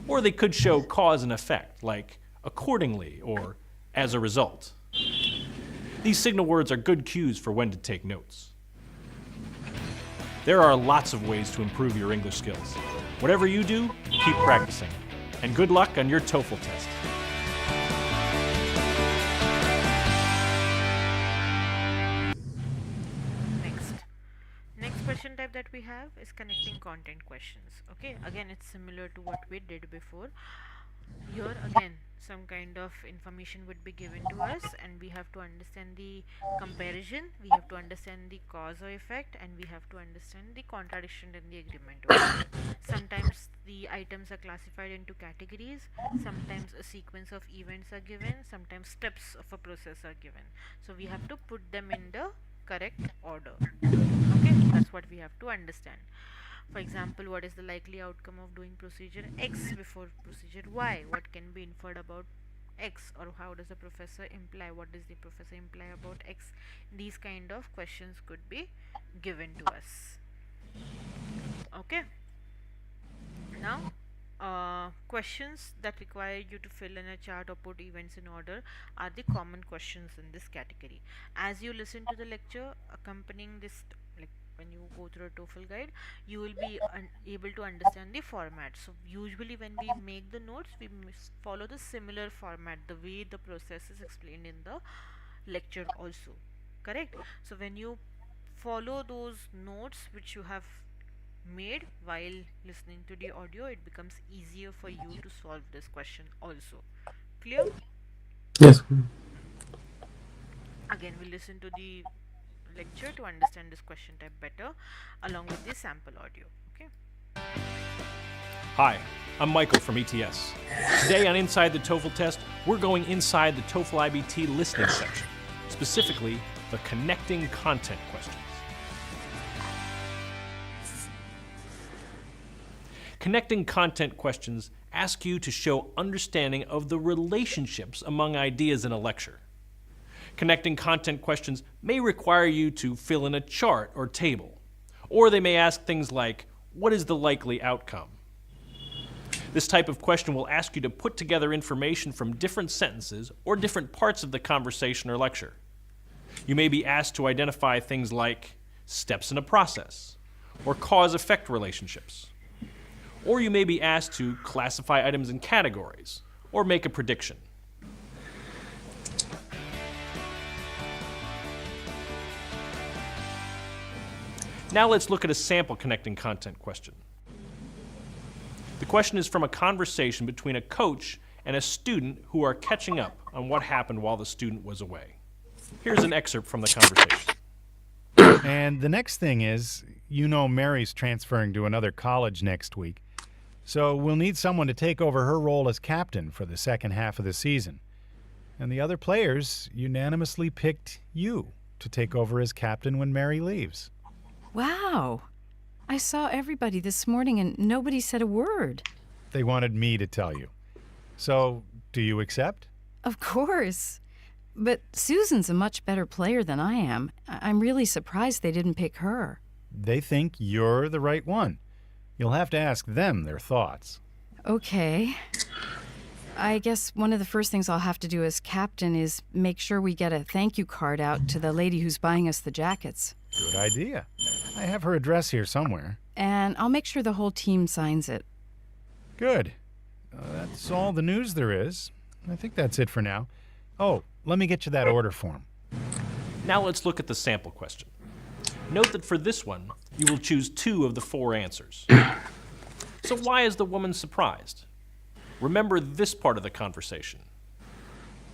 [SPEAKER 3] Or they could show cause and effect, like accordingly or as a result. These signal words are good cues for when to take notes. There are lots of ways to improve your English skills. Whatever you do, keep practicing. And good luck on your TOEFL test.
[SPEAKER 1] Next question type that we have is connecting content questions. Okay, again it's similar to what we did before. Here again some kind of information would be given to us and we have to understand the comparison, we have to understand the cause or effect, and we have to understand the contradiction and the agreement. Okay? Sometimes the items are classified into categories, sometimes a sequence of events are given, sometimes steps of a process are given, so we have to put them in the correct order. Okay, that's what we have to understand. For example, what is the likely outcome of doing procedure X before procedure Y? What can be inferred about X? Or how does the professor imply? What does the professor imply about X? These kind of questions could be given to us. Okay. Now, questions that require you to fill in a chart or put events in order are the common questions in this category. As you listen to the lecture, accompanying this when you go through a TOEFL guide, you will be able to understand the format. So usually when we make the notes, we follow the similar format, the way the process is explained in the lecture also. Correct? So when you follow those notes which you have made while listening to the audio, it becomes easier for you to solve this question also. Clear?
[SPEAKER 2] Yes.
[SPEAKER 1] Again, we listen to the lecture to understand this question type better along with the sample audio. Okay.
[SPEAKER 3] Hi, I'm Michael from ETS. Today on Inside the TOEFL Test, we're going inside the TOEFL IBT listening section, specifically the connecting content questions. Connecting content questions ask you to show understanding of the relationships among ideas in a lecture. Connecting content questions may require you to fill in a chart or table, or they may ask things like, what is the likely outcome? This type of question will ask you to put together information from different sentences or different parts of the conversation or lecture. You may be asked to identify things like steps in a process, or cause-effect relationships. Or you may be asked to classify items in categories, or make a prediction. Now let's look at a sample connecting content question. The question is from a conversation between a coach and a student who are catching up on what happened while the student was away. Here's an excerpt from the conversation.
[SPEAKER 4] And the next thing is, Mary's transferring to another college next week. So we'll need someone to take over her role as captain for the second half of the season. And the other players unanimously picked you to take over as captain when Mary leaves.
[SPEAKER 5] Wow. I saw everybody this morning and nobody said a word.
[SPEAKER 4] They wanted me to tell you. So, do you accept?
[SPEAKER 5] Of course. But Susan's a much better player than I am. I'm really surprised they didn't pick her.
[SPEAKER 4] They think you're the right one. You'll have to ask them their thoughts.
[SPEAKER 5] Okay. I guess one of the first things I'll have to do as captain is make sure we get a thank you card out to the lady who's buying us the jackets.
[SPEAKER 4] Good idea. I have her address here somewhere.
[SPEAKER 5] And I'll make sure the whole team signs it.
[SPEAKER 4] Good. That's all the news there is. I think that's it for now. Oh, let me get you that order form.
[SPEAKER 3] Now let's look at the sample question. Note that for this one, you will choose 2 of the 4 answers. So why is the woman surprised? Remember this part of the conversation.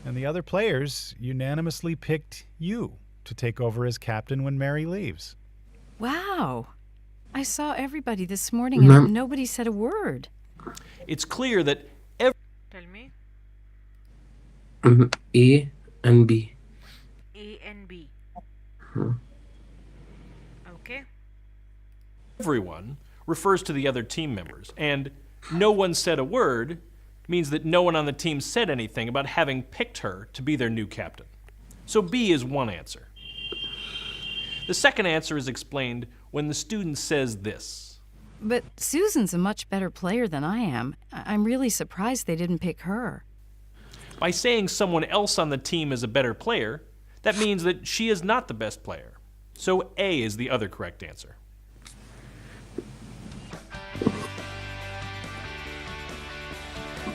[SPEAKER 4] And the other players unanimously picked you to take over as captain when Mary leaves.
[SPEAKER 5] Wow. I saw everybody this morning and nobody said a word.
[SPEAKER 3] It's clear that
[SPEAKER 1] Tell me.
[SPEAKER 2] A and B.
[SPEAKER 1] A and B. Okay.
[SPEAKER 3] everyone refers to the other team members, and no one said a word means that no one on the team said anything about having picked her to be their new captain. So B is one answer. The second answer is explained when the student says this.
[SPEAKER 5] But Susan's a much better player than I am. I'm really surprised they didn't pick her.
[SPEAKER 3] By saying someone else on the team is a better player, that means that she is not the best player. So A is the other correct answer.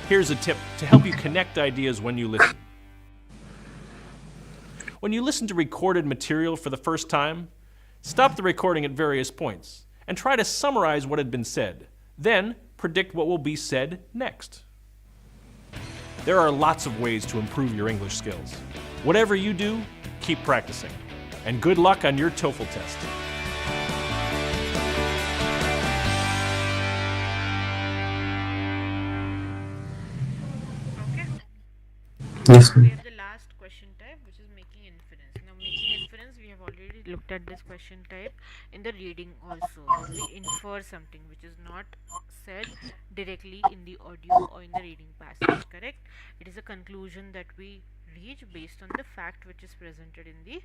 [SPEAKER 3] Here's a tip to help you connect ideas when you listen. When you listen to recorded material for the first time, stop the recording at various points and try to summarize what had been said. Then predict what will be said next. There are lots of ways to improve your English skills. Whatever you do, keep practicing. And good luck on your TOEFL test.
[SPEAKER 1] Okay.
[SPEAKER 2] Yes,
[SPEAKER 1] We
[SPEAKER 2] ma'am.
[SPEAKER 1] have the last question type, which is making inference. Now, making inference, we have already looked at this question type in the reading also. We infer something which is not said directly in the audio or in the reading passage, correct? It is a conclusion that we reach based on the fact which is presented in the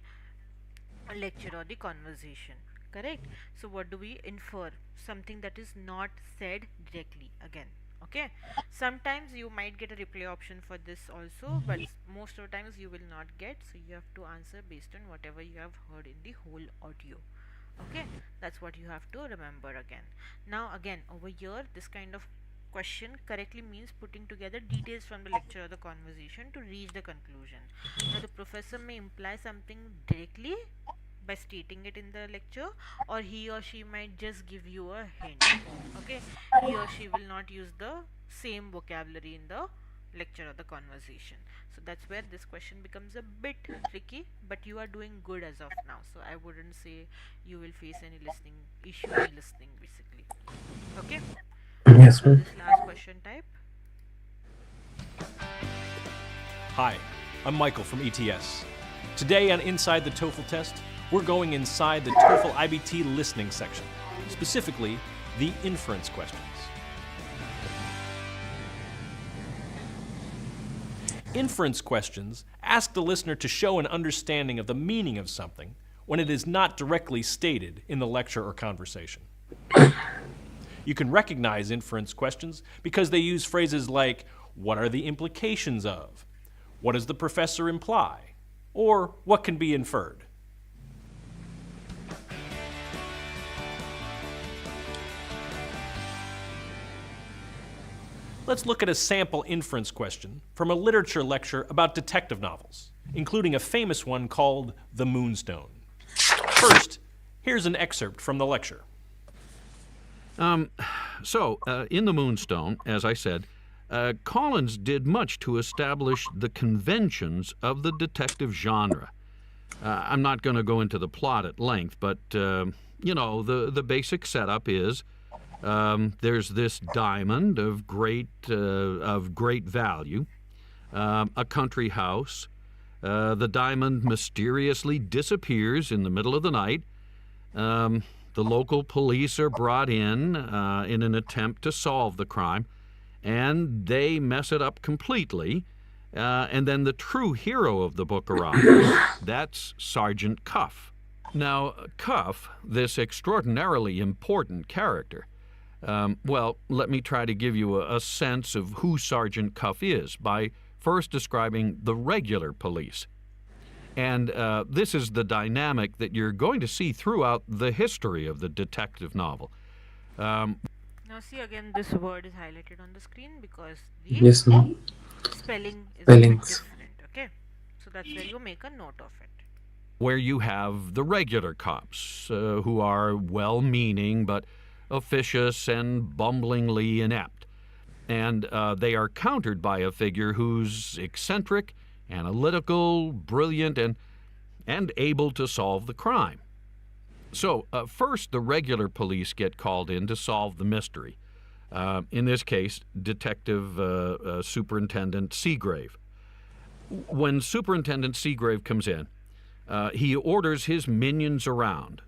[SPEAKER 1] lecture or the conversation, correct? So what do we infer? Something that is not said directly again. Okay, sometimes you might get a reply option for this also, but most of the times you will not get, so you have to answer based on whatever you have heard in the whole audio. Okay, that's what you have to remember again. Now, again, over here, this kind of question correctly means putting together details from the lecture or the conversation to reach the conclusion. Now, the professor may imply something directly by stating it in the lecture, or he or she might just give you a hint. Okay, he or she will not use the same vocabulary in the lecture or the conversation. So that's where this question becomes a bit tricky, but you are doing good as of now, so I wouldn't say you will face any listening issue in listening basically. Okay,
[SPEAKER 2] Yes,
[SPEAKER 1] so
[SPEAKER 2] ma'am.
[SPEAKER 1] this last question type.
[SPEAKER 3] Hi, I'm Michael from ETS. Today on Inside the TOEFL Test, we're going inside the TOEFL IBT listening section, specifically the inference questions. Inference questions ask the listener to show an understanding of the meaning of something when it is not directly stated in the lecture or conversation. You can recognize inference questions because they use phrases like, what are the implications of? What does the professor imply? Or what can be inferred? Let's look at a sample inference question from a literature lecture about detective novels, including a famous one called The Moonstone. First, here's an excerpt from the lecture.
[SPEAKER 7] In The Moonstone, as I said, Collins did much to establish the conventions of the detective genre. I'm not going to go into the plot at length, but, the basic setup is there's this diamond of great value, a country house. The diamond mysteriously disappears in the middle of the night. The local police are brought in an attempt to solve the crime, and they mess it up completely. And then the true hero of the book arrives. That's Sergeant Cuff. Now, Cuff, this extraordinarily important character, let me try to give you a sense of who Sergeant Cuff is by first describing the regular police. And this is the dynamic that you're going to see throughout the history of the detective novel.
[SPEAKER 1] Now see, again, this word is highlighted on the screen because the
[SPEAKER 2] Yes, ma'am.
[SPEAKER 1] spelling is a bit
[SPEAKER 2] Spellings.
[SPEAKER 1] different. Okay, so that's where you make a note of it.
[SPEAKER 7] Where you have the regular cops who are well-meaning but officious and bumblingly inept. And they are countered by a figure who's eccentric, analytical, brilliant, and able to solve the crime. So first, the regular police get called in to solve the mystery. In this case, Detective Superintendent Seagrave. When Superintendent Seagrave comes in, he orders his minions around.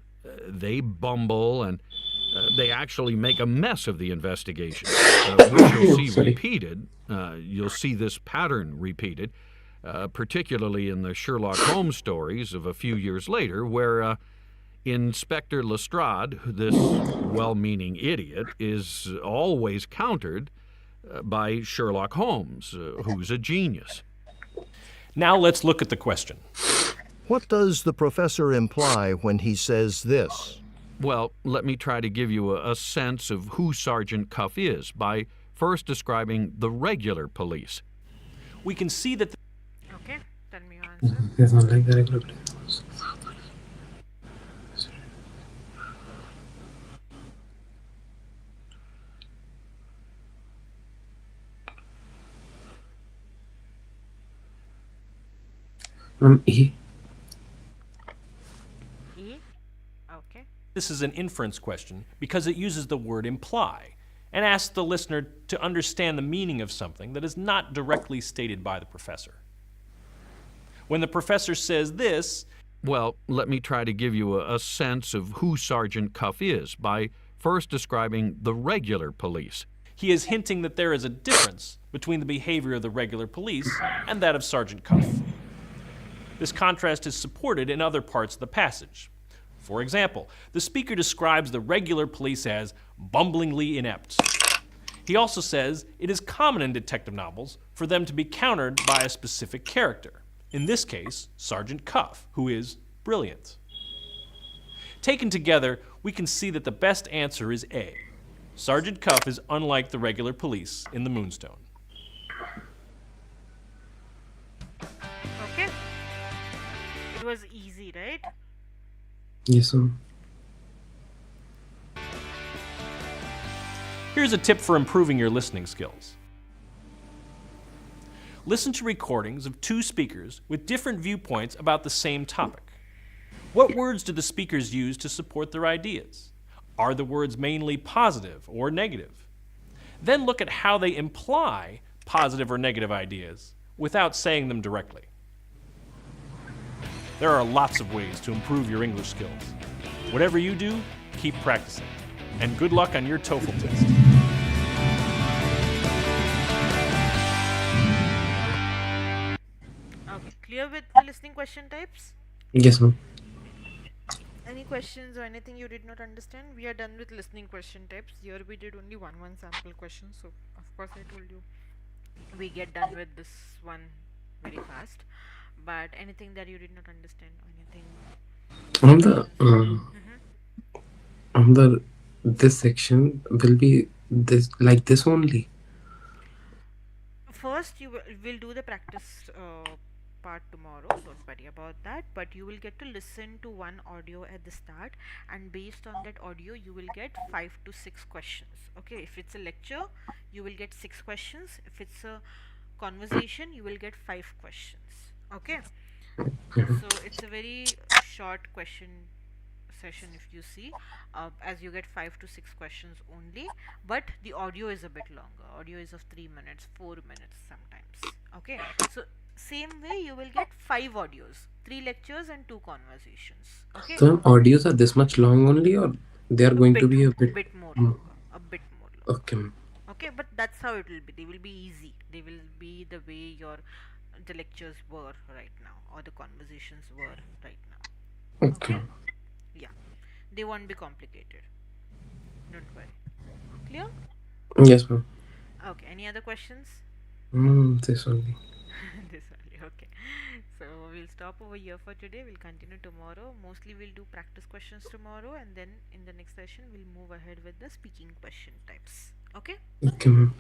[SPEAKER 7] They bumble and they actually make a mess of the investigation, which you'll see
[SPEAKER 2] Sorry.
[SPEAKER 7] repeated. You'll see this pattern repeated, particularly in the Sherlock Holmes stories of a few years later, where Inspector Lestrade, this well-meaning idiot, is always countered by Sherlock Holmes, who's a genius.
[SPEAKER 3] Now let's look at the question.
[SPEAKER 8] What does the professor imply when he says this?
[SPEAKER 7] Well, let me try to give you a sense of who Sergeant Cuff is by first describing the regular police.
[SPEAKER 3] We can see that
[SPEAKER 1] Okay, tell me your answer.
[SPEAKER 2] It's not like the regular police. E.
[SPEAKER 1] E. Okay.
[SPEAKER 3] this is an inference question because it uses the word imply and asks the listener to understand the meaning of something that is not directly stated by the professor. When the professor says this,
[SPEAKER 7] well, let me try to give you a sense of who Sergeant Cuff is by first describing the regular police.
[SPEAKER 3] he is hinting that there is a difference between the behavior of the regular police and that of Sergeant Cuff. This contrast is supported in other parts of the passage. For example, the speaker describes the regular police as bumblingly inept. He also says it is common in detective novels for them to be countered by a specific character, in this case, Sergeant Cuff, who is brilliant. Taken together, we can see that the best answer is A. Sergeant Cuff is unlike the regular police in the Moonstone.
[SPEAKER 1] Okay. It was easy, right?
[SPEAKER 2] Yes, sir.
[SPEAKER 3] Here's a tip for improving your listening skills. Listen to recordings of two speakers with different viewpoints about the same topic. What words do the speakers use to support their ideas? Are the words mainly positive or negative? Then look at how they imply positive or negative ideas without saying them directly. There are lots of ways to improve your English skills. Whatever you do, keep practicing. And good luck on your TOEFL test.
[SPEAKER 1] Okay. Clear with the listening question types?
[SPEAKER 2] Yes, ma'am.
[SPEAKER 1] Any questions or anything you did not understand? We are done with listening question types. Here we did only one sample question, so of course I told you we get done with this one very fast. But anything that you did not understand or anything?
[SPEAKER 2] On the this section will be this like this only.
[SPEAKER 1] First, will do the practice part tomorrow. Don't worry about that. But you will get to listen to one audio at the start, and based on that audio, you will get 5 to 6 questions. Okay, if it's a lecture, you will get 6 questions. If it's a conversation, you will get 5 questions. Okay, so it's a very short question session if you see, as you get 5 to 6 questions only, but the audio is a bit longer. Audio is of 3 minutes, 4 minutes sometimes. Okay, so same way you will get 5 audios, 3 lectures and 2 conversations. Okay,
[SPEAKER 2] So audios are this much long only, or they are going to be a bit
[SPEAKER 1] more
[SPEAKER 2] more?
[SPEAKER 1] longer, a bit more longer.
[SPEAKER 2] Okay, ma'am.
[SPEAKER 1] Okay, but that's how it will be. They will be easy. They will be the way the lectures were right now, or the conversations were right now.
[SPEAKER 2] Okay.
[SPEAKER 1] Yeah, they won't be complicated. Don't worry. Clear?
[SPEAKER 2] Yes, ma'am.
[SPEAKER 1] Okay, any other questions?
[SPEAKER 2] This only.
[SPEAKER 1] This only. Okay, so we'll stop over here for today. We'll continue tomorrow. Mostly we'll do practice questions tomorrow, and then in the next session we'll move ahead with the speaking question types. Okay?
[SPEAKER 2] Okay, ma'am.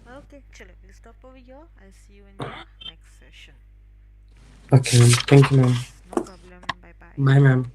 [SPEAKER 1] Okay, chalo, we'll stop over here. I'll see you in the next session.
[SPEAKER 2] Okay, ma'am. Thank you, ma'am.
[SPEAKER 1] No problem. Bye bye.
[SPEAKER 2] Bye, ma'am.